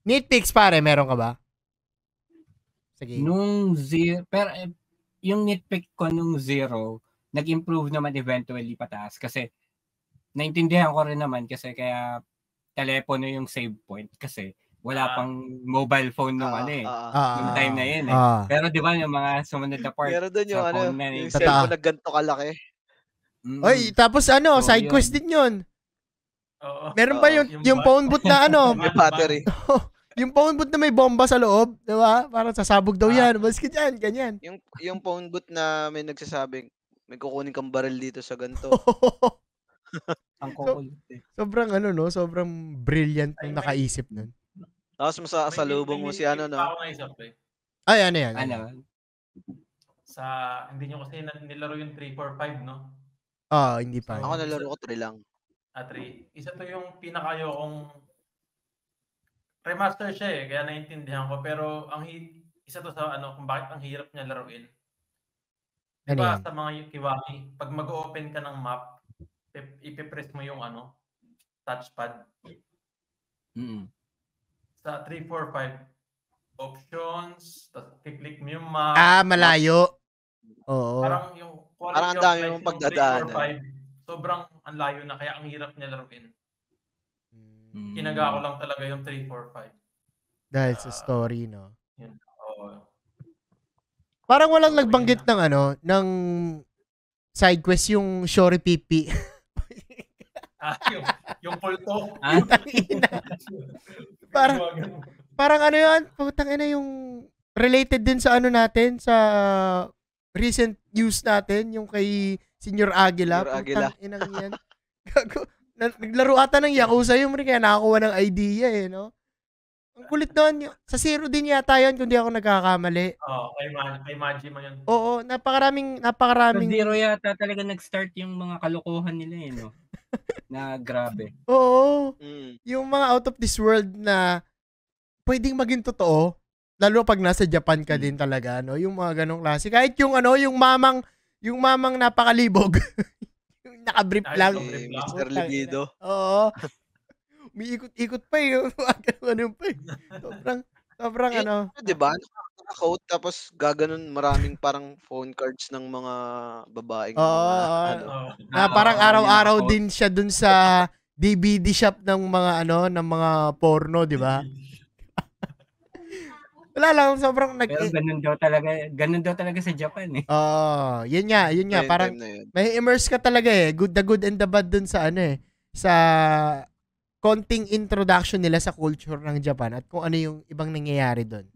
Nitpicks, pare, meron ka ba? Sige. Pero, yung nitpick ko nung 0, nag-improve naman eventually pataas kasi naintindihan ko rin naman kasi kaya telepono yung save point kasi wala pang mobile phone nung nung time na yun eh. Pero di ba yung mga sumunod na part Meron doon yung sa phone na yung Totoo. cellphone na ganito kalaki. Oy, tapos So, side yun. quest din yun. Oo. Meron pa Oo. yung phone booth na May battery. yung phone booth na may bomba sa loob, di ba? Parang sasabog daw yan. Basket yan, ganyan. Yung phone booth na may nagsasabing, may kukunin kang baril dito sa ganito. Ang kukulit eh. Sobrang sobrang brilliant yung nakaisip nun. Tapos masasalubong mo si ano, no? Ako naisip eh. Ay, ano yan? Hindi nyo kasi nilaro yung 3, 4, 5, no? Hindi pa. Ako nalaro ko 3 lang. 3. Isa to yung pinakayokong remaster siya eh, kaya naintindihan ko. Pero isa to sa kung bakit ang hirap niya laruin. Diba sa mga Kiwami, pag mag-open ka ng map, ipipress mo yung touchpad. Sa 3, 4, 5, options, tapos i-click mo yung map. Malayo. Oo. Parang yung quality Parang ang dami mong pagdadaanan. 3, 4, 5, sobrang ang layo na kaya ang hirap niya laruin. Kinaga ko lang talaga yung 3, 4, 5. Dahil sa story, no? Yun. Oo. Parang walang nagbanggit ng side quest yung Shori Pipi. Yung pulto. Parang yun, putang ina yung related din sa natin, sa recent news natin, yung kay Senior Aguila. Putang inang yan. Naglaro ata ng Yakuza yung kaya nakakuha ng idea eh, no? Ang kulit doon. Sa Zero din yata yun, kung di ako nagkakamali. Kay Majima yun. Oo, napakaraming... Sa Zero yata talaga nag-start yung mga kalokohan nila eh, no? Na grabe. Oo. Yung mga out of this world na pwedeng maging totoo, lalo pag nasa Japan ka din talaga, no? Yung mga ganong klase. Kahit yung yung mamang napakalibog. Yung nakabrief lang. Mr. Libido. Oo. Umiikot-ikot pa eh. Ganun pa eh. Sobrang Diba? Naka-coat tapos gaganon maraming parang phone cards ng mga babaeng na parang araw-araw din siya dun sa DVD shop ng mga ng mga porno, di ba? Wala lang, sobrang Pero ganun daw talaga sa Japan eh. Yun nga, parang may immerse ka talaga eh. The good and the bad dun sa sa konting introduction nila sa culture ng Japan at kung ano yung ibang nangyayari doon.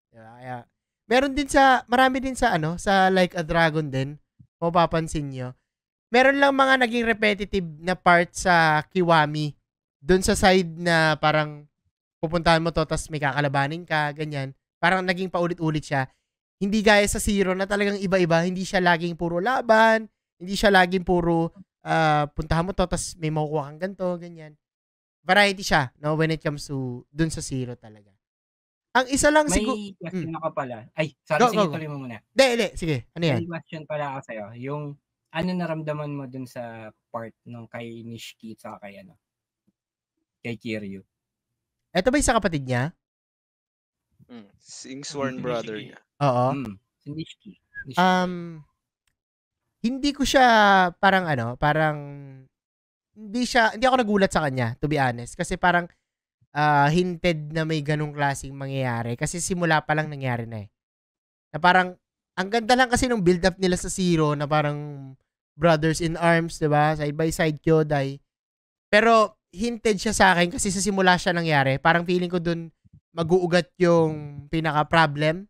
Diba? Kaya marami din sa sa Like a Dragon din, mapapansin nyo. Meron lang mga naging repetitive na part sa Kiwami doon sa side na parang pupuntahan mo to tapos may kakalabanin ka, ganyan. Parang naging paulit-ulit siya. Hindi gaya sa Zero na talagang iba-iba, hindi siya laging puro laban, hindi siya laging puro puntahan mo to tapos may makukuha kang ganito, ganyan. Variety siya, no, when it comes to dun sa Zero talaga. Ang isa lang siguro... May question ako pala. Ay, sorry, sige, tuloy mo muna. Hindi, sige. Ano yan? May question pala ako sa'yo. Yung, naramdaman mo dun sa part nung kay Nishiki at kay Kiryu? Ito ba yung sa kapatid niya? Sing sworn brother niya. Oo. Si Nishiki. Hindi ko siya hindi ako nagulat sa kanya, to be honest. Kasi parang hinted na may ganung klaseng mangyayari. Kasi simula pa lang nangyari na eh. Na parang, ang ganda lang kasi nung build-up nila sa Zero na parang brothers in arms, diba? Side by side, Kyodai. Pero, hinted siya sa akin kasi sa simula siya nangyari. Parang feeling ko dun mag-uugat yung pinaka-problem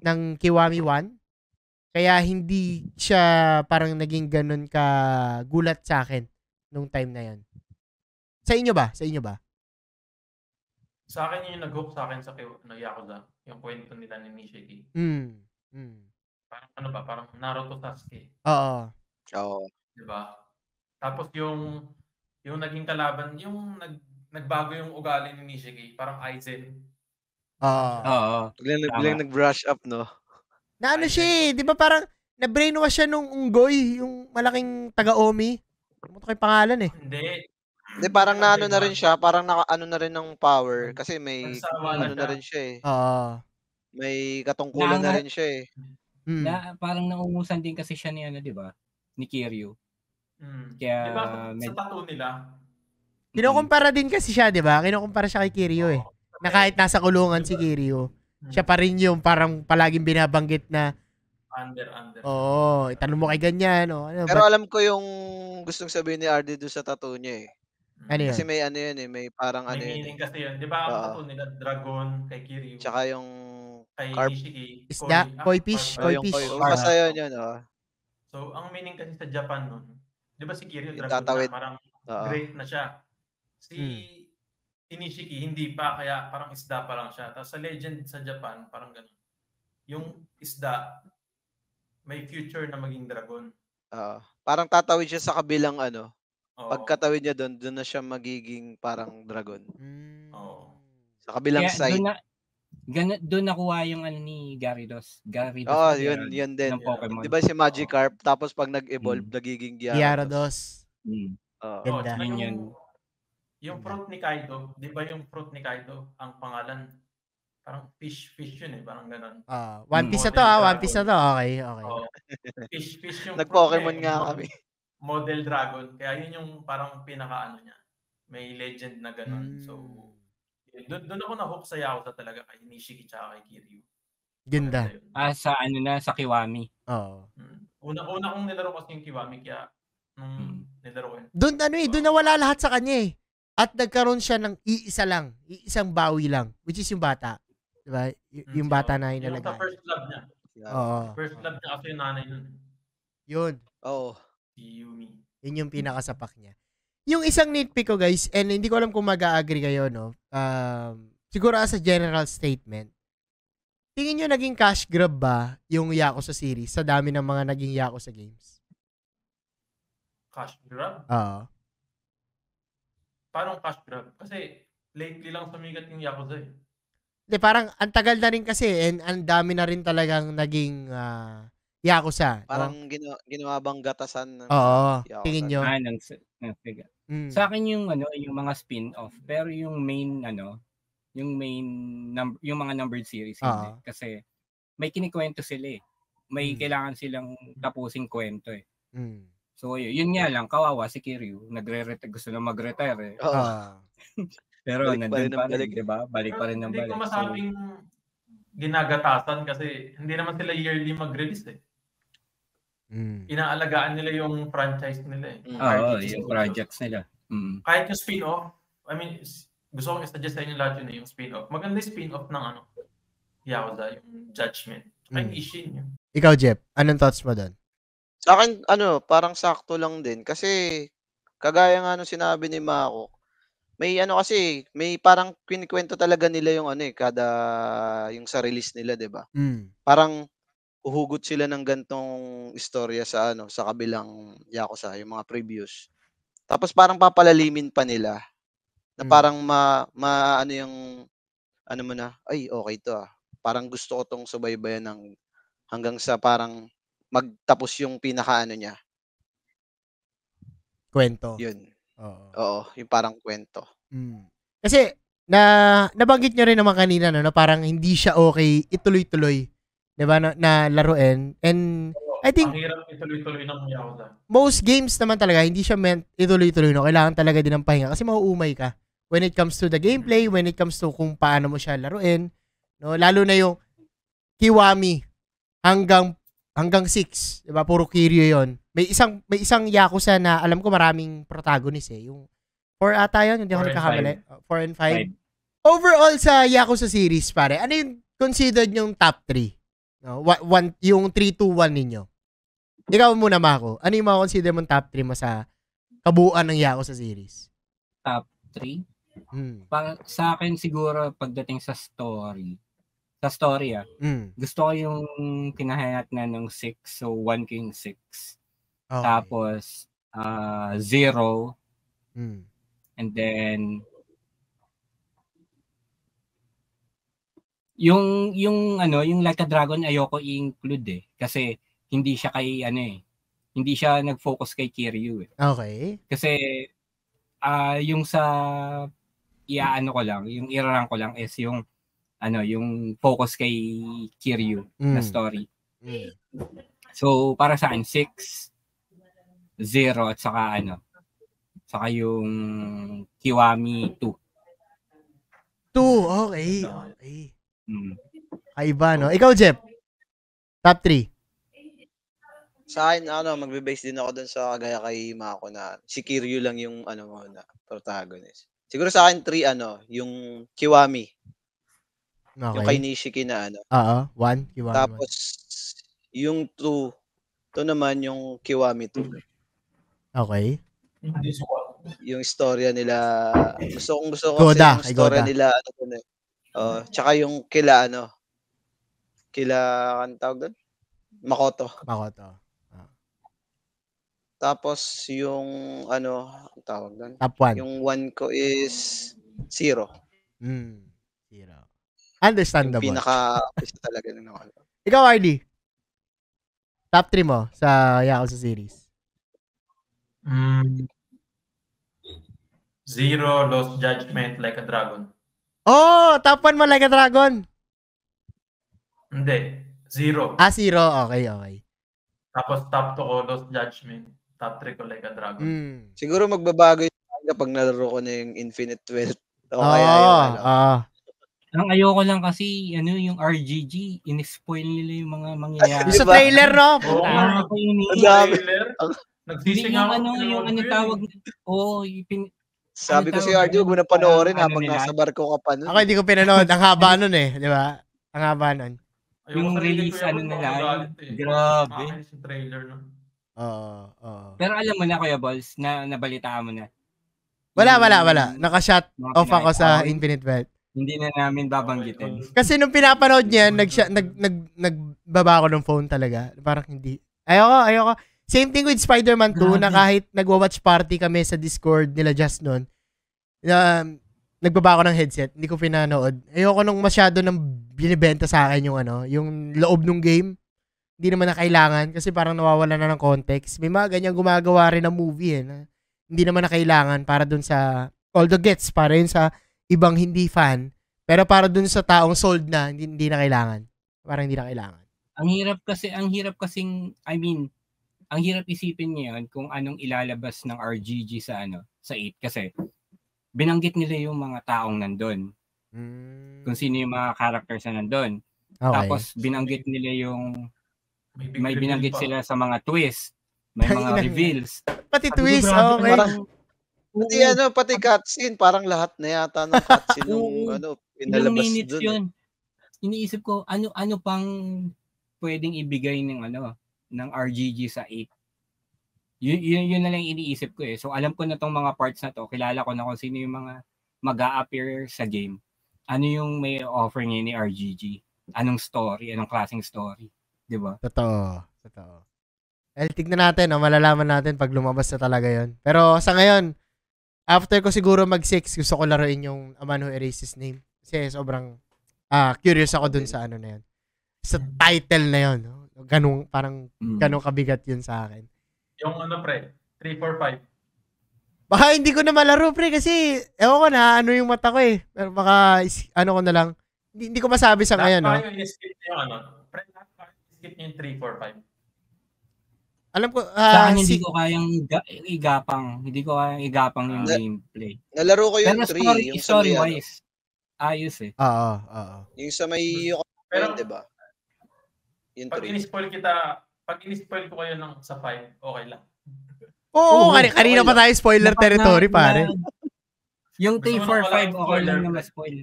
ng Kiwami 1. Kaya hindi siya parang naging ganun ka gulat sa akin nung time na yun. Sa inyo ba? Sa akin yung nag-hook sa akin sa Yakuza, yung kwento nila ni Nishiki. Parang parang Naruto Sasuke. Oo. Diba? Tapos yung naging kalaban, yung nagbago yung ugali ni Nishiki, parang Aizen. Oo. Biglang nag-brush up, no? Na siya eh, di ba parang na-brainwash siya nung Unggoy, yung malaking taga-Omi. Ano kayo pangalan eh? Hindi, parang na rin siya, parang na rin ng power kasi may na rin siya eh. May katungkulan na rin siya eh. Na parang naungusan din kasi siya ni di ba? Ni Kiryu. Kaya Di ba sa tattoo nila? Kinukumpara din kasi siya, di ba? Kinukumpara siya kay Kiryu eh. Na kahit nasa kulungan si Kiryu, siya pa rin yung parang palaging binabanggit na Under. oo, itanong mo kay ganyan. O, ano, Pero alam ko yung gustong sabihin ni RD doon sa tattoo niya eh. ano Kasi yun? may ano yun eh, may parang May ano yun eh. meaning kasi yun. Di ba ang Oo. tattoo nila, dragon, kay Kiryu, Tsaka yung kay carp. Nishiki, Isda? Koi fish? carp. Koi Yung fish? koi. Basta yun. So, ang meaning kasi sa Japan nun, di ba si Kiryu, Yung dragon na, tatawid. parang Oo. great na siya. Si Nishiki, hindi pa, kaya parang isda pa lang siya. Tapos sa legend sa Japan, parang gano'n. Yung isda, may future na maging dragon. Parang tatawid siya sa kabilang ano. Oo. Pagkatawid niya doon na siya magiging parang dragon. Oo. Sa kabilang Kaya side. doon nakuha yung ano ni Gyarados. Oo, yun din. Ng Pokemon. Di ba si Magikarp, tapos pag nag-evolve, nagiging Gyarados. Gyarados. Oo, Ganda. tsaka Yun. yung fruit ni Kaido, di ba yung fruit ni Kaido, ang pangalan, parang fish yun eh, parang gano'n. One Piece na to One Piece na to. Okay. Oo. Fish yung Nag-Pokemon fruit nga eh, kami. Model dragon, kaya yun yung parang pinaka-ano niya. May legend na gano'n. So, doon ako na-hook sa Yakuza talaga kay Nishiki tsaka kay Kiryu. Ganda. Sa Kiwami. Oo. Una kong nilaro kasi yung Kiwami, kaya nilaro ko yun. Doon nawala lahat sa kanya eh. At nagkaroon siya ng iisang bawi lang, which is yung bata. Diba? Yung bata na inalagaan. Yung sa first love niya. Oo. First love niya kasi yung nanay nun. Yun. Oo. Si Yumi. Yun yung pinakasapak niya. Yung isang nitpick ko guys, and hindi ko alam kung mag-a-agree kayo, no? Siguro as a general statement, tingin nyo naging cash grab ba yung Yakuza series sa dami ng mga naging Yakuza games? Cash grab? Oo. Parang cash grab? Kasi lately lang sumigat yung Yakuza eh. Hindi, parang ang tagal na rin kasi and ang dami na rin talagang naging Yakuza. Parang ginawa bang gatasan ng Oo. Yakuza. Tingin nyo? Sa akin yung yung mga spin-off, pero yung main yung mga numbered series hindi. Kasi may kinikwento sila eh. May kailangan silang tapusing kwento eh. So yun nga lang, kawawa si Kiryu, gusto na mag-retire eh. Pero nandun pa rin, di ba? Balik pa rin ng balik. Hindi ko masabing ginagatasan kasi hindi naman sila yearly mag-release eh. Inaalagaan nila yung franchise nila eh. Oo, yung projects nila. Kahit yung spin-off, I mean, gusto kong i-suggest sa inyo lahat yun eh, yung spin-off. Maganda yung spin-off ng Yakuza, yung Judgment. Ay, Ishin yun. Ikaw, Jeff, anong thoughts mo doon? Sa akin, parang sakto lang din. Kasi, kagaya nga nung sinabi ni Mako, may may parang kwento talaga nila yung yung sa release nila, 'di ba? Parang uhugot sila ng gantong istorya sa kabilang Yakuza, yung mga previews. Tapos parang papalalimin pa nila na parang yung mo na, ay okay to ah. Parang gusto ko tong subaybayan ng hanggang sa parang magtapos yung pinaka niya. Kwento. Yun. Oo, yung parang kwento. Kasi nabanggit nyo rin naman kanina no, na parang hindi siya okay ituloy-tuloy, 'di ba, na laruin. And I think ang hirap ituloy-tuloy ng Yakuza. Most games naman talaga hindi siya meant ituloy-tuloy, no. Kailangan talaga din ng pahinga kasi mauumay ka when it comes to the gameplay, when it comes to kung paano mo siya laruin, no. Lalo na yung Kiwami hanggang 6, 'di ba? Puro Kiryu 'yon. May isang Yakuza na alam ko maraming protagonist eh. Yung 4 ata yun, hindi ako nagkakamali. 4 and 5. Overall sa Yakuza series, pare, ano yung considered yung top 3? No? Yung 3-2-1 ninyo. Ikaw muna, Mako. Ano yung mga consider mong top 3 mo sa kabuuan ng Yakuza series? Top 3? Sa akin siguro pagdating sa story. Sa story gusto ko yung kinahayat na ng 6, so 1 King 6. Okay. Tapos 0. And then yung Like a Dragon ayoko i-include eh kasi hindi siya hindi siya nag-focus kay Kiryu eh. Okay. Kasi yung sa ko lang, yung irarank ko lang is yung focus kay Kiryu na story. So para sa akin 6, Zero at saka yung Kiwami 2. 2, okay. Mm. Kaiba, no? Ikaw, Jeff? Top 3. Sa akin, magbe-base din ako dun sa kagaya kay Mako na si Kiryu lang yung na protagonist. Siguro sa akin 3 yung Kiwami, yung kay Okay. Nishiki na 1. Kiwami 1. Tapos yung 2 naman yung Kiwami 2. Okay. Yung istorya nila, gusto ko Goda, kasi yung kay istorya Goda. nila tsaka yung kila ang tawag doon? Makoto. Tapos yung ang tawag doon? Top 1. Yung 1 ko is Zero. 0. Yung Understandable. pinaka-pista talaga ng Ikaw, RD? Top 3 mo sa Yakuza series? Zero, Lost Judgment, Like a Dragon. Oh, top 1 mo Like a Dragon. Hindi. Zero. 0. Okay. Tapos top 2 ko, Lost Judgment. Top 3 ko, Like a Dragon. Siguro magbabago yun kapag nalaro ko na yung Infinite Wealth. O Oo. kaya yung Ang ayoko lang kasi yung RGG, in-spoil nila yung mga mangyayari. Yung sa trailer, no? Oo, Ako yun Ang dami. trailer. Hindi Nagsisingaw yung tawag. Sabi ko si tawag RJ, huwag mo na panoorin habang nila? nasa barko ka pa nun. Ako hindi ko pinanood. Ang haba nun di ba? Ang haba nun. Yung release nila. Grabe. Yung trailer, no? Oo. Pero alam mo na, Kuya Balls, na nabalitaan mo na. Wala. Naka-shut off ako sa pinaka- Infinite Wealth. Hindi na namin babanggitin. Kasi nung pinapanood niya, nagbaba ako ng phone talaga. Parang hindi. Ayoko. Same thing with Spider-Man 2 na kahit nagwa-watch party kami sa Discord nila just noon. Nagbaba ako ng headset, hindi ko pinanood. Ayoko nung masyado nang binibenta sa akin yung loob ng game. Hindi naman na kailangan kasi parang nawawala na ng context. May mga ganyan gumagawa rin ng movie na hindi naman na kailangan para dun sa although gets para yun sa ibang hindi fan, pero para dun sa taong sold na hindi na kailangan. Parang hindi na kailangan. Ang hirap kasing ang hirap isipin ngayon kung anong ilalabas ng RGG sa 8 kasi binanggit nila yung mga taong nandun. Kung sino yung mga characters na nandun. Okay. Tapos binanggit nila yung may binanggit sila sa mga twist, may mga reveals. Pati Sabi ko, twist, grabe, okay. Pati cutscene, parang lahat na yata ng cutscene nung Ilang pinalabas minutes dun. yun. Iniisip ko, ano pang pwedeng ibigay ng RGG sa 8. Yun na lang iniisip ko eh. So alam ko na tong mga parts na to, kilala ko na kung sino yung mga mag-a-appear sa game. Ano yung may offer niya ni RGG? Anong story? Anong klaseng story? 'Di ba? Totoo. Tignan natin, malalaman natin pag lumabas na talaga yon. Pero sa ngayon, after ko siguro mag-6, gusto ko laruin yung A Man Who Erased His Name. Kasi sobrang curious ako dun sa na yun. Sa title na yun. Ganong kabigat yun sa akin. Yung pre, 345. Baka hindi ko na malaro, pre, kasi ewan ko na, yung mata ko eh. Pero baka, ko na lang. Hindi ko masabi sa ngayon, no? I-skip niyo pre, i-skip niyo yung 345. Alam ko, sa akin, hindi ko kayang igapang yung gameplay. Nalaro ko yung 3. Pero yung story-wise, ayos eh. Oo. Yung sa may pero, diba? Yung pag 3. in-spoil ko kayo sa 5, okay lang. Oo, kanina pa tayo spoiler territory, pare. Yung Gusto mo 345, ng okay lang malaking na ma-spoil.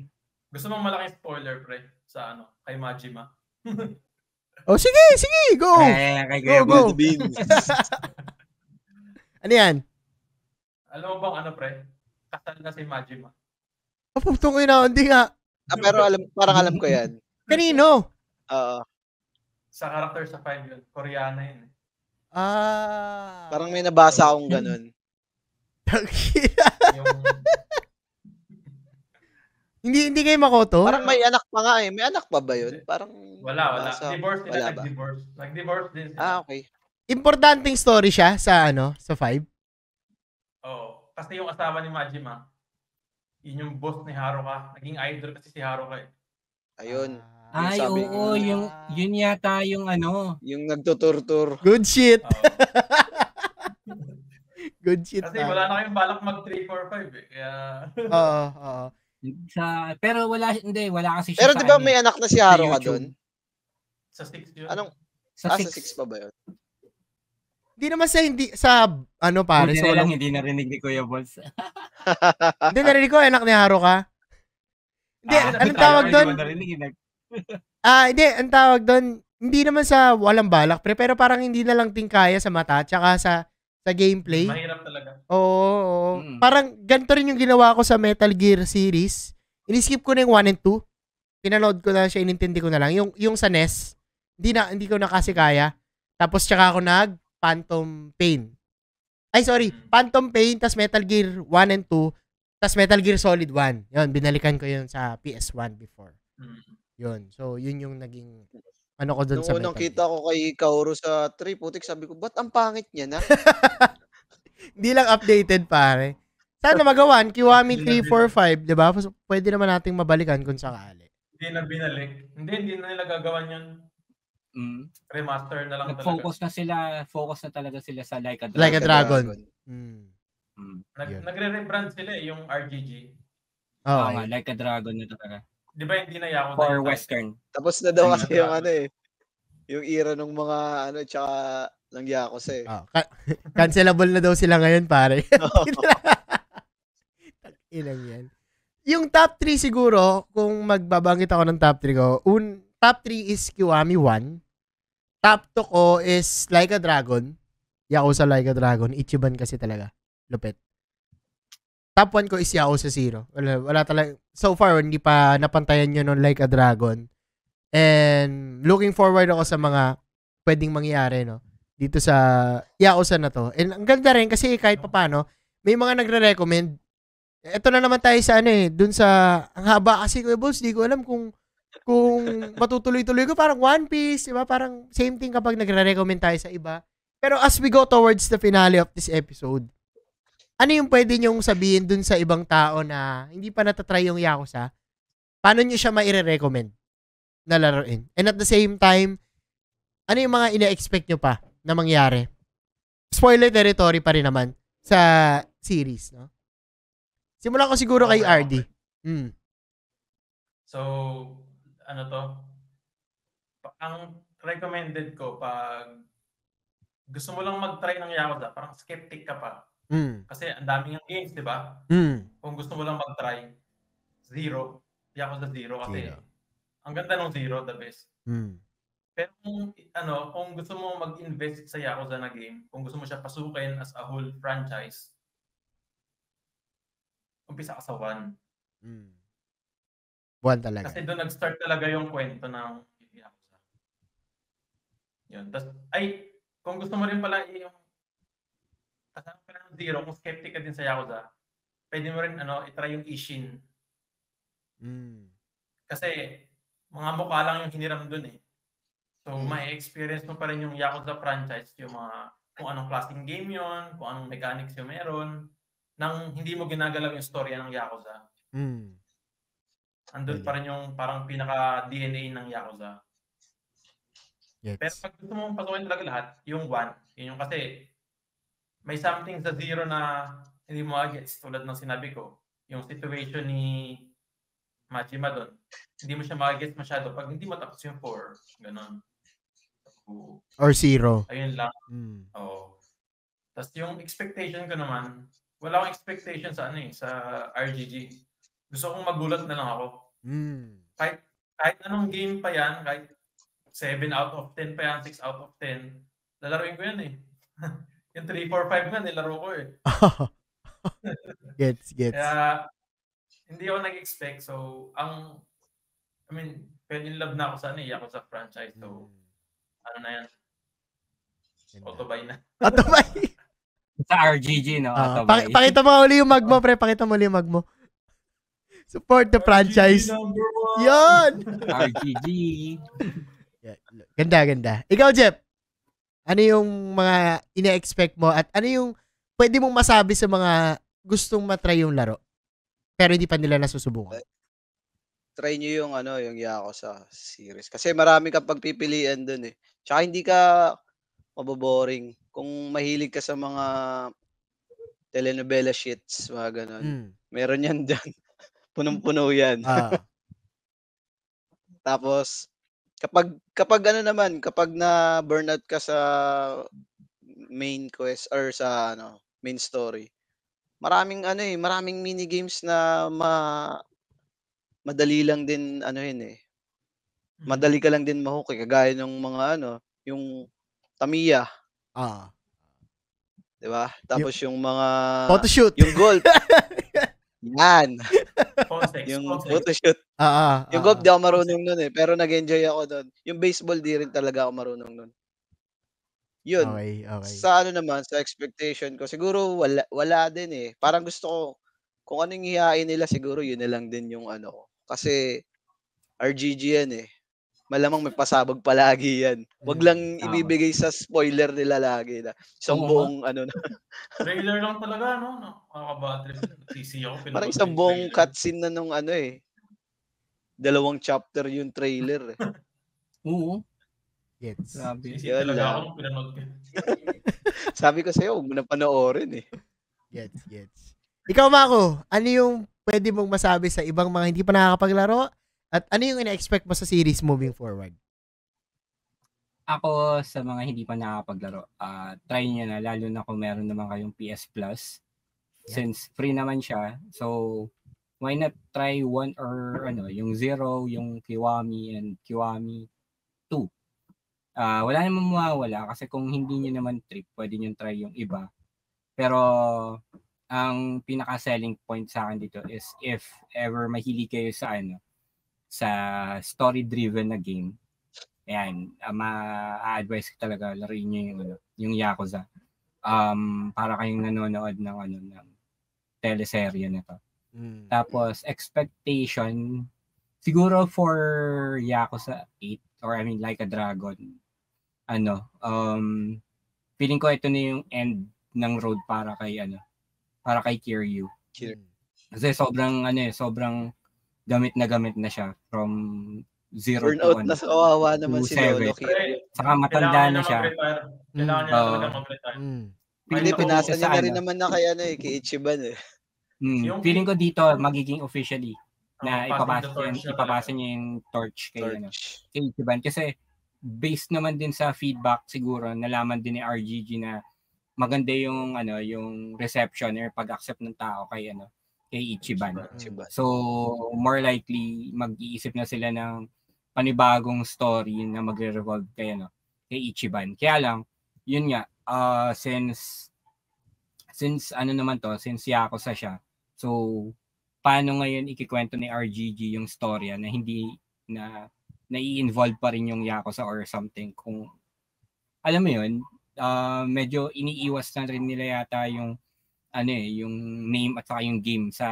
Gusto mong malaking spoiler, pre, sa kay Majima? Oh, sige, go! Go. Ano yan? Alam mo bang pre? Kasal na si Majima. Putong ina, hindi nga. Pero parang alam ko yan. Kanino? Oo. Sa character sa 5 yun. Koreana yun. Parang may nabasa akong ganun. Yung... Hindi kayo Makoto? Parang may anak pa nga eh. May anak pa ba yun? Parang Wala. Divorce nila, ba? Nag-divorce din sila. Okay. Importanteng story siya sa sa 5? Oo. Kasi yung asawa ni Majima, yun yung boss ni Haruka. Naging idol kasi si Haruka eh. Ayun. Ay, oo. Yun yata yung Yung nagtuturtur. Good shit. Good shit. Kasi wala na kayong balak mag 3, 4, 5 eh. Kaya Oo. Pero wala kasi siya Pero sa di ba ano, may anak na si sa Haruka YouTube. doon? sa 6 yun. Anong, Sa sa 6. 6 pa ba yun? Hindi naman sa ano pare, Buti so na lang hindi narinig ni Kuya Bols. Hindi narinig ko anak ni Haruka. Hindi, anong Kala tawag ko doon? Hindi mo narinig. Hindi, ang tawag doon, hindi naman sa walang balak, pero parang hindi na lang tingkaya sa mata, tsaka sa gameplay. Mahirap talaga. Oo. Parang ganito rin yung ginawa ko sa Metal Gear series. Ini-skip ko na yung 1 and 2. Pinanood ko na siya, inintindi ko na lang. Yung sa NES, hindi ko na kasi kaya. Tapos tsaka ako Phantom Pain. Ay, sorry. Phantom Pain, tas Metal Gear 1 and 2, tas Metal Gear Solid 1. Yun, binalikan ko yun sa PS1 before. Yun. So, yun yung naging ano ko dun sa Nung Metal unang Gear. kita ko kay Kaoru sa 3, putik, sabi ko, ba't ang pangit niya na? Hindi lang updated, pare. Sana magawan, Kiwami 3, 4, 5, di ba? Pwede naman nating mabalikan kung sakali. Hindi na binalik. Hindi na nila gagawan yun. Remaster na lang Focus na talaga sila sa Like a Dragon. Like a Dragon. Nagre-rebrand sila yung RGG. Oo nga, Like a Dragon na talaga. Di ba hindi na Yakuza? For Western. Tapos na daw kasi yung yung era ng mga tsaka ng Yakuza eh. Cancelable na daw sila ngayon, pare. Ilang yan. Yung top 3 siguro, kung magbabanggit ako ng top 3 ko, top 3 is Kiwami 1. Top 2 ko is Like a Dragon. Yakuza Like a Dragon. Ichiban kasi talaga. Lupit. Top 1 ko is Yakuza 0. Wala talaga. So far, hindi pa napantayan nyo ng Like a Dragon. And looking forward ako sa mga pwedeng mangyari, no? Dito sa Yakuza na to. And ang ganda rin kasi kahit papano, may mga nagre-recommend. Ito na naman tayo sa dun sa, ang haba kasi ko, boss, di ko alam kung matutuloy-tuloy ko, parang One Piece, diba? Parang same thing kapag nagre-recommend tayo sa iba. Pero as we go towards the finale of this episode, ano yung pwede nyong sabihin dun sa ibang tao na hindi pa natatry yung Yakuza? Paano nyo siya maire-recommend na laruin? And at the same time, ano yung mga ina-expect nyo pa na mangyari? Spoiler territory pa rin naman sa series, no? Simulan ko siguro kay RD. So, ano to? Ang recommended ko pag gusto mo lang mag-try ng Yakuza, parang skeptic ka pa. Kasi ang daming yung games, di ba? Kung gusto mo lang mag-try, Yakuza 0 kasi ang ganda ng 0, the best. Pero kung gusto mo mag-invest sa Yakuza na game, kung gusto mo siya pasukin as a whole franchise, umpisa ka sa 1. 1 talaga. Kasi doon nag-start talaga yung kwento ng Yakuza. Yun. Kung gusto mo rin pala yung kasama ka ng 0, kung skeptic ka din sa Yakuza, pwede mo rin i-try yung Ishin. Kasi mga mukha lang yung hiniram doon eh. So, ma-experience mo pa rin yung Yakuza franchise, yung mga kung anong klaseng game yon, kung anong mechanics yung meron, nang hindi mo ginagalaw yung storya ng Yakuza. Andun pa rin yung parang pinaka-DNA ng Yakuza. Yes. Pero pag gusto mo pasukin talaga lahat, yung 1, yun yung kasi may something sa 0 na hindi mo agets tulad ng sinabi ko. Yung situation ni Majima doon. Hindi mo siya magets masyado pag hindi mo tapos yung 4. Ganon. Or 0. Ayun lang. Oo. Tapos yung expectation ko naman, wala akong expectation sa sa RGG. Gusto kong magulat na lang ako. Kahit anong game pa yan, kahit 7 out of 10 pa yan, 6 out of 10, lalaruin ko yan eh. Yung 3, 4, 5 nga, nilaro ko eh. Gets. Kaya, hindi ako nag-expect. So, fell in love na ako sa ako sa franchise. So, ano na yan? Autobuy na. Autobuy? Sa RGG, no? Pakita mo uli yung mag mo, pre. Pakita mo uli yung mag mo. Support the franchise. Yun! RGG. Ganda. Ikaw, Jeff, ano yung mga ina-expect mo at ano yung pwede mong masabi sa mga gustong matry yung laro pero hindi pa nila nasusubukan? Try nyo yung yung Yakuza series. Kasi marami kang pagpipilian dun eh. Tsaka hindi ka maboboring. kung mahilig ka sa mga telenovela shits, mga ganon. Meron yan dyan. Punong-puno yan. Tapos, kapag ano naman, kapag na burnout ka sa main quest or sa main story, maraming mini games na madali lang din madali ka lang din ma-hook kagaya ng mga yung Tamiya, Ah. 'di ba? Tapos yung mga Photoshoot. yung golf. Yan. Context. Yung photoshoot. Yung golf di ako marunong nun pero nag-enjoy ako doon. Yung baseball di rin talaga ako marunong nun. Yun. Okay. Sa naman, sa expectation ko, siguro wala din Parang gusto ko, kung anong ihain nila, siguro yun na lang din yung ko. Kasi RGG yan Malamang may pasabog palagi yan. Wag lang ibibigay sa spoiler nila lagi na isang buong na. Trailer lang talaga, no? Nakaka-bad trip. TC ako. Parang isang buong cutscene na nung 2 chapter yung trailer Oo. Gets. Grabe. TC talaga ako nung pinanood ko. Sabi ko sa'yo, huwag mo na panoorin Gets. Ikaw, Mako, ano yung pwede mong masabi sa ibang mga hindi pa nakakapaglaro? At ano yung ina-expect mo sa series moving forward? Ako, sa mga hindi pa nakakapaglaro, try nyo na, lalo na kung meron naman kayong PS Plus. Since free naman siya, so why not try one or yung Zero, yung Kiwami, and Kiwami 2. Wala namang mawawala kasi kung hindi nyo naman trip, pwede nyo try yung iba. Pero ang pinaka-selling point sa akin dito is if ever mahilig kayo sa sa story-driven na game, ayan, ma-advise ko talaga laruin nyo yung Yakuza. Para kayong nanonood ng teleserye nito. Tapos expectation siguro for Yakuza 8 or Like a Dragon. Feeling ko ito na yung end ng road para kay Kiryu. Kasi sobrang gamit na siya from 0 burnout to na sa kawawa naman to si Lolo 7. Kiryu. Saka matanda na siya. Kailangan niya talaga mag-retire. Hindi, pinasa niya na rin naman na kay Ichiban Feeling ko dito magiging officially na ipapasa niya yung torch kay Ichiban. Kasi based naman din sa feedback siguro, nalaman din ni RGG na maganda yung yung reception or pag-accept ng tao kay Ichiban. So more likely mag-iisip na sila ng panibagong story na magre-revolve kay Ichiban. Kaya lang yun nga since Yakuza siya. So paano ngayon ikikwento ni RGG yung storya na hindi na i-involve pa rin yung Yakuza or something, kung alam mo yun, medyo iniiwas na rin nila yata yung yung name at saka yung game sa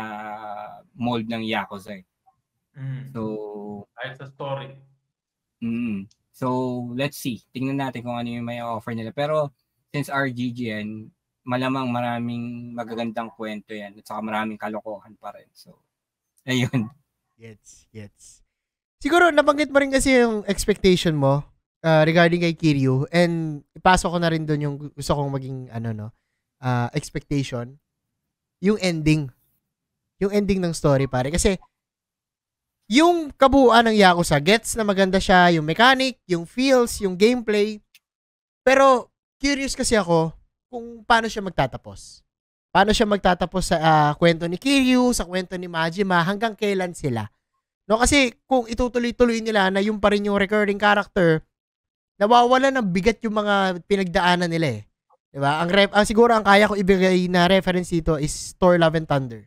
mold ng Yakuza. So kahit sa story. So let's see. Tingnan natin kung ano yung may offer nila. Pero since RGG yan, malamang maraming magagandang kwento yan at saka maraming kalokohan pa rin. So ayun. Gets. Siguro nabanggit mo rin kasi yung expectation mo regarding kay Kiryu, and ipasok ko na rin doon yung gusto kong maging expectation, yung ending ng story, pare. Kasi yung kabuuan ng Yakuza, gets na maganda siya, yung mechanic, yung feels, yung gameplay, pero curious kasi ako kung paano siya magtatapos. Paano siya magtatapos sa kwento ni Kiryu, sa kwento ni Majima, hanggang kailan sila. No, kasi kung itutuloy-tuloy nila na yung pa rin yung recurring character, nawawala ng bigat yung mga pinagdaanan nila . Diba? Siguro ang kaya ko ibigay na reference dito is Thor Love and Thunder.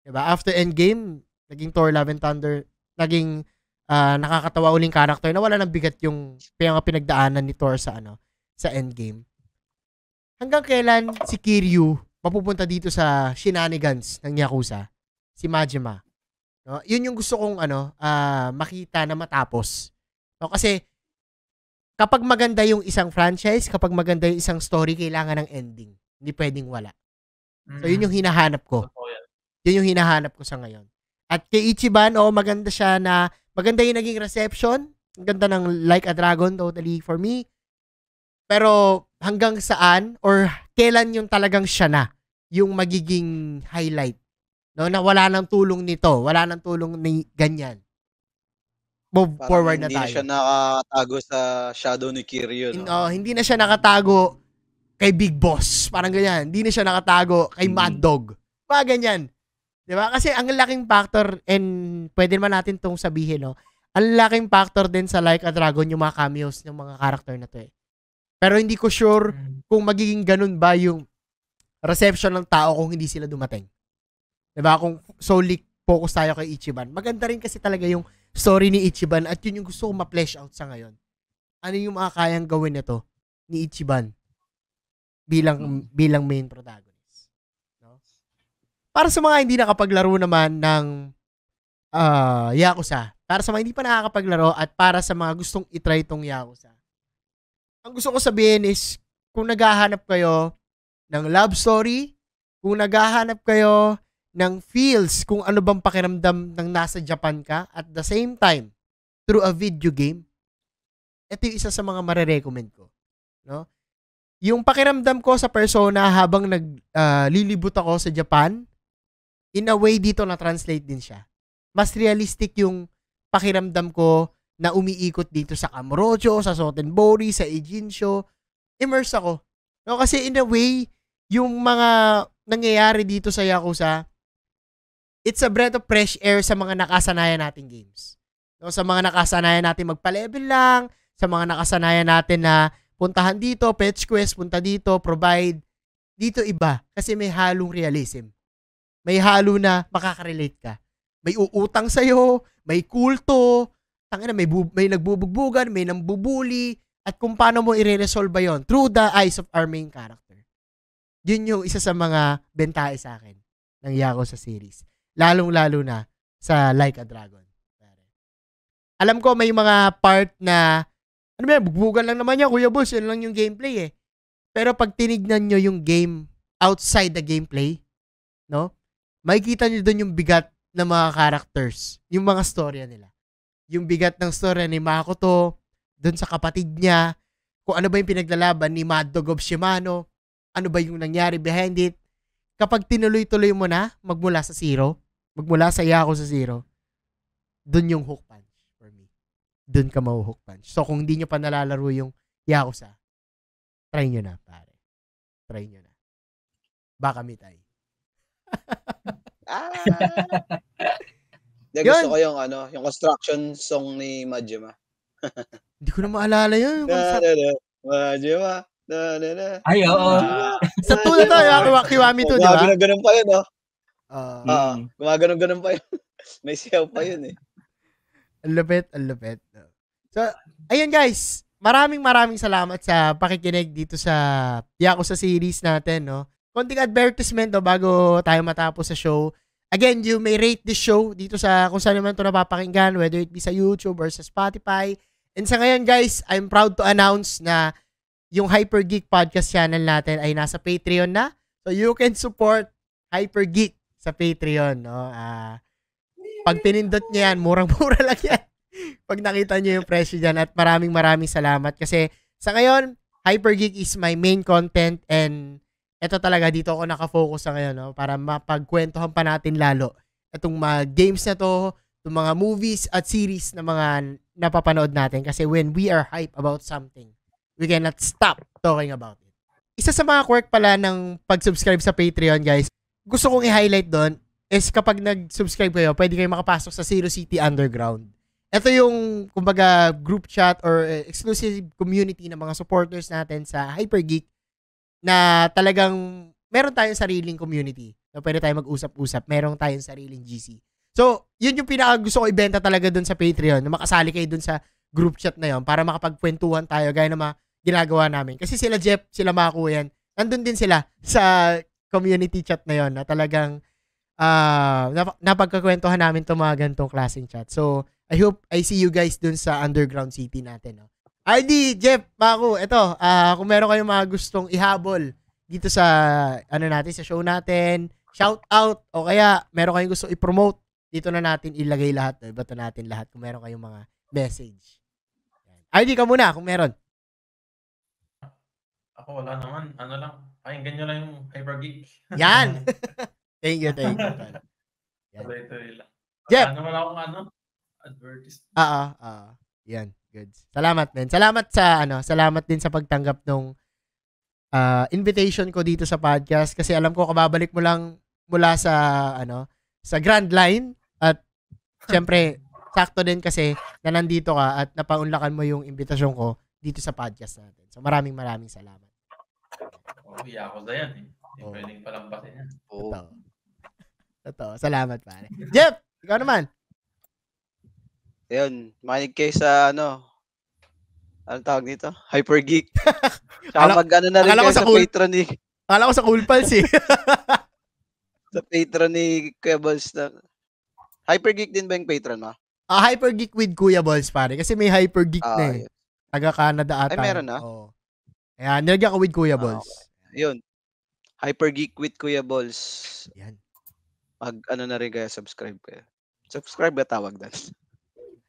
Diba? After Endgame, naging Thor Love and Thunder, naging nakakatawa uling character na wala ng bigat yung pinagdaanan ni Thor sa Endgame. Hanggang kailan si Kiryu mapupunta dito sa shenanigans ng Yakuza? Si Majima. No? Yun yung gusto kong makita na matapos. No? Kasi kapag maganda yung isang franchise, kapag maganda yung isang story, kailangan ng ending. Hindi pwedeng wala. So yun yung hinahanap ko. Yun yung hinahanap ko sa ngayon. At kay Ichiban, maganda siya na maganda yung naging reception. Ang ganda ng Like a Dragon, totally for me. Pero hanggang saan or kailan yung talagang siya na yung magiging highlight? No, na wala nang tulong nito, wala nang tulong ni ganyan. Move Parang forward na hindi na tayo. siya nakatago sa shadow ni Kiryu, no? Hindi na siya nakatago kay Big Boss. Parang ganyan. Hindi na siya nakatago kay Mad Dog. Mga ganyan. Diba? Kasi ang laking factor, and pwede naman natin tong sabihin, no? Ang laking factor din sa Like a Dragon yung mga cameos ng mga character na to eh. Pero hindi ko sure kung magiging ganun ba yung reception ng tao kung hindi sila dumating. Diba? Kung solely focus tayo kay Ichiban. Maganda rin kasi talaga yung story ni Ichiban at yun yung gusto kong ma-flesh out sa ngayon. Ano yung mga kayang gawin nito ni Ichiban bilang main protagonist. No? Para sa mga hindi nakapaglaro naman ng Yakuza, para sa mga hindi pa nakakapaglaro at para sa mga gustong itry itong Yakuza, ang gusto ko sabihin is, kung naghahanap kayo ng love story, kung naghahanap kayo ng feels, kung ano bang pakiramdam ng nasa Japan ka, at the same time, through a video game, ito yung isa sa mga marirecommend ko. No? Yung pakiramdam ko sa Persona habang naglilibot ako sa Japan, in a way dito na-translate din siya. Mas realistic yung pakiramdam ko na umiikot dito sa Kamurocho, sa Sotenbori, sa Ejincho. Immerse ako. No, kasi in a way, yung mga nangyayari dito sa Yakuza, it's a breath of fresh air sa mga nakasanayan nating games. No, sa mga nakasanayan natin magpa-level lang, sa mga nakasanayan natin na puntahan dito, fetch quest, punta dito, provide. Dito iba, kasi may halong realism. May halo na makaka-relate ka. May uutang sa'yo, may kulto, tangina, may nagbubugbugan, may nambubuli, at kung paano mo i-resolve ba yun through the eyes of our main character. Yun yung isa sa mga bentahe sa akin ng Yakuza series. Lalong-lalo na sa Like a Dragon. Alam ko may mga part na, ano ba, bugbugan lang naman yan, Kuya Boss, yun lang yung gameplay eh. Pero pag tinignan nyo yung game outside the gameplay, no, makikita nyo doon yung bigat ng mga characters, yung mga storya nila. Yung bigat ng story ni Makoto, doon sa kapatid niya, kung ano ba yung pinaglalaban ni Mad Dog of Shimano, ano ba yung nangyari behind it. Kapag tinuloy-tuloy mo na, magmula sa Yakuza Zero, doon yung hook punch for me. Doon ka mau-hook punch. So, kung hindi nyo pa nalalaro yung Yakuza, try nyo na, pare. Try nyo na. Baka mitay. Gusto ko yung yung construction song ni Majima. Hindi ko na maalala yun. Majima. Ay, oo. Sa tula to, yung Kiwami to, di ba? Gumagano pa yun, Gumagano pa yun. May siyaw pa yun eh. Ang lupit. So, ayun guys. Maraming salamat sa pakikinig dito sa Yakuza series natin, no? Konting advertisement bago tayo matapos sa show. Again, you may rate this show dito sa kung saan naman ito napapakinggan, whether it be sa YouTube or sa Spotify. And sa ngayon guys, I'm proud to announce na yung Hyper Geek Podcast channel natin ay nasa Patreon na. So you can support Hyper Geek sa Patreon. No? Pag pinindot niya yan, murang-mura lang yan. Pag nakita niyo yung presyo dyan. At maraming salamat. Kasi sa ngayon, Hyper Geek is my main content and ito talaga, dito ako nakafocus sa ngayon, no? Para mapagkwentuhan pa natin lalo itong mga games na to, itong mga movies at series na mga napapanood natin. Kasi when we are hype about something, we cannot stop talking about it. Isa sa mga quirk pala ng pag-subscribe sa Patreon, guys, gusto kong i-highlight doon is kapag nag-subscribe kayo, pwede kayo makapasok sa Zero City Underground. Ito yung, kumbaga, group chat or exclusive community ng mga supporters natin sa Hyper Geek na talagang meron tayong sariling community. So, pwede tayong mag-usap-usap. Meron tayong sariling GC. So, yun yung pinaka gusto ko ibenta talaga dun sa Patreon, na makasali kayo dun sa group chat na yun para makapagkwentuhan tayo gaya ng mga ginagawa namin. Kasi sila Jeff, sila Mako yan, nandun din sila sa community chat na yun na talagang napagkakwentuhan namin itong mga ganitong klaseng chat. So, I hope I see you guys dun sa Underground City natin. No? ID, Jeff, Mako, ito, kung meron kayong mga gustong ihabol dito sa, natin, sa show natin, shout out, o kaya meron kayong gustong i-promote, dito na natin ilagay lahat, ibato natin lahat kung meron kayong mga message. ID ka muna kung meron. Ako wala naman. Ano lang. Pakinggan nyo lang yung Hyper Geek. Yan. Thank you, tol. Yan. Tuloy-tuloy lang. Jeff! Wala naman akong advertisement. Yan, good. Salamat din. Salamat din sa pagtanggap nung invitation ko dito sa podcast kasi alam ko kababalik mo lang mula sa Grand Line at syempre sakto din kasi na nandito ka at napaunlakan mo yung invitasyon ko dito sa podcast natin. So maraming salamat. Iya ako sa yan eh. Hindi pwedeng palampasin yan. Totoo. Salamat pare. Jeff, ikaw naman. Ayun, makinig kayo sa ano tawag nito? Hyper Geek. Saka mag-ano na rin kayo sa Patreon ni... Akala ko sa Cool Pals eh. Sa Patreon ni Kuya Balls na... Hyper Geek din ba yung Patreon mo? Hyper Geek with Kuya Balls pare. Kasi may Hyper Geek na eh. Taga Canada ata. Ay, meron na? Oo. Ayan, nilagyan ko with Kuya Balls. Yun. Hyper Geek with Kuya Balls. Yan. Mag-ano na rin kayo, subscribe kayo. Subscribe ba tawag doon?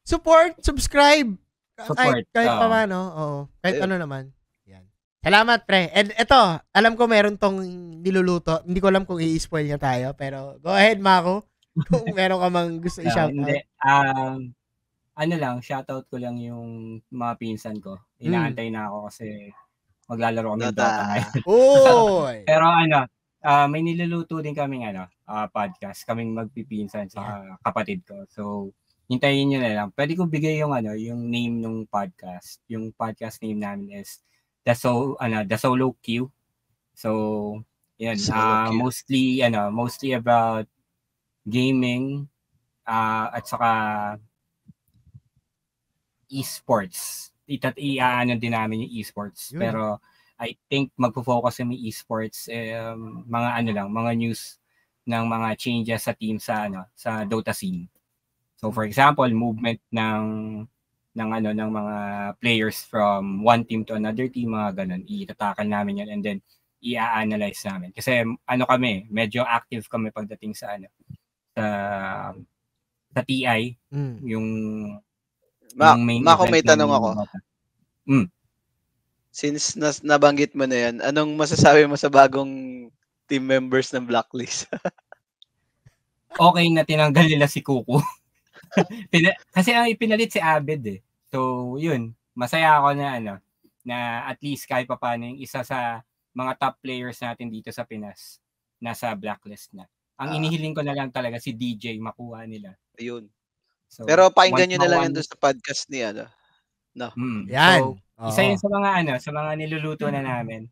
Support, subscribe. Support. Kahit pa man, no? Oo. Kahit ano naman. Yan. Salamat, pre. And ito, alam ko meron tong niluluto. Hindi ko alam kung i-spoil niya tayo. Pero, go ahead, Mako. Kung meron ka mang gusto i-shout out. Ano lang, shoutout ko lang yung mga pinsan ko. Inaantay na ako kasi maglalaro kami ng Dota ngayon. Oy! Pero may niluluto din kaming podcast. Kaming magpipinsan sa kapatid ko. So, hintayin nyo na lang. Pwede ko bigay yung name ng podcast. Yung podcast name namin is The Solo Q. So, yun. Mostly about gaming at saka esports. Iaano din namin yung esports. Yun. Pero I think magfo-focus yung esports mga news ng mga changes sa team sa Dota scene. So for example, movement ng mga players from one team to another team, mga ganun. Itatakan namin yan and then i-analyze namin. Kasi kami, medyo active kami pagdating sa TI, yung main Mako, may tanong ako. Mm. Since nabanggit mo na yan, anong masasabi mo sa bagong team members ng Blacklist? Okay na tinanggal nila si Kuku. Kasi ang ipinalit si Abed eh. So, yun. Masaya ako na at least kahit pa paano yung isa sa mga top players natin dito sa Pinas nasa Blacklist na. Ang inihiling ko na lang talaga si DJ makuha nila. Ayun. So, pero pakinggan nyo na lang yan doon sa podcast ni No. Yan. So, isa yun sa mga niluluto na namin.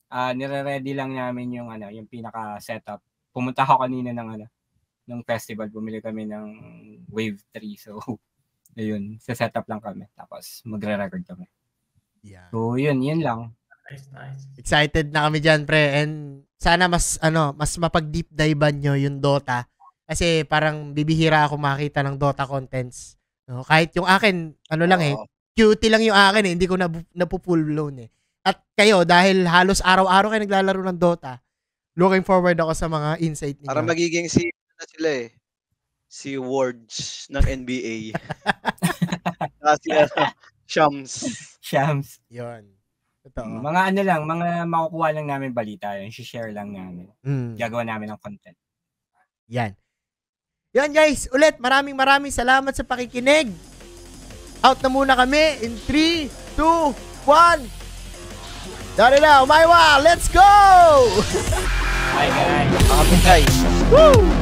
Nire-ready lang namin yung pinaka-setup. Pumunta ako kanina ng festival, bumili kami ng Wave 3. So, ayun, sa setup lang kami. Tapos, magre-record kami. Yeah. So, yun lang. Nice. Excited na kami dyan, pre. And sana mas mapag-deep dive nyo yung Dota. Kasi parang bibihira ako makita ng Dota contents. No? Kahit yung akin, cutie lang yung akin eh. Hindi ko napu-full blown eh. At kayo, dahil halos araw-araw kayo naglalaro ng Dota, looking forward ako sa mga insight niyo. Para magiging sila eh. Si Wards ng NBA. Kasi Shams. Yun. Totoo. Mga makukuha lang namin balita yun. share lang namin. Gagawa namin ng content. Yan. Yan guys, ulit maraming salamat sa pakikinig. Out na muna kami in 3, 2, 1. Dari na, umaywa, let's go! Bye guys. Mga guys. Woo!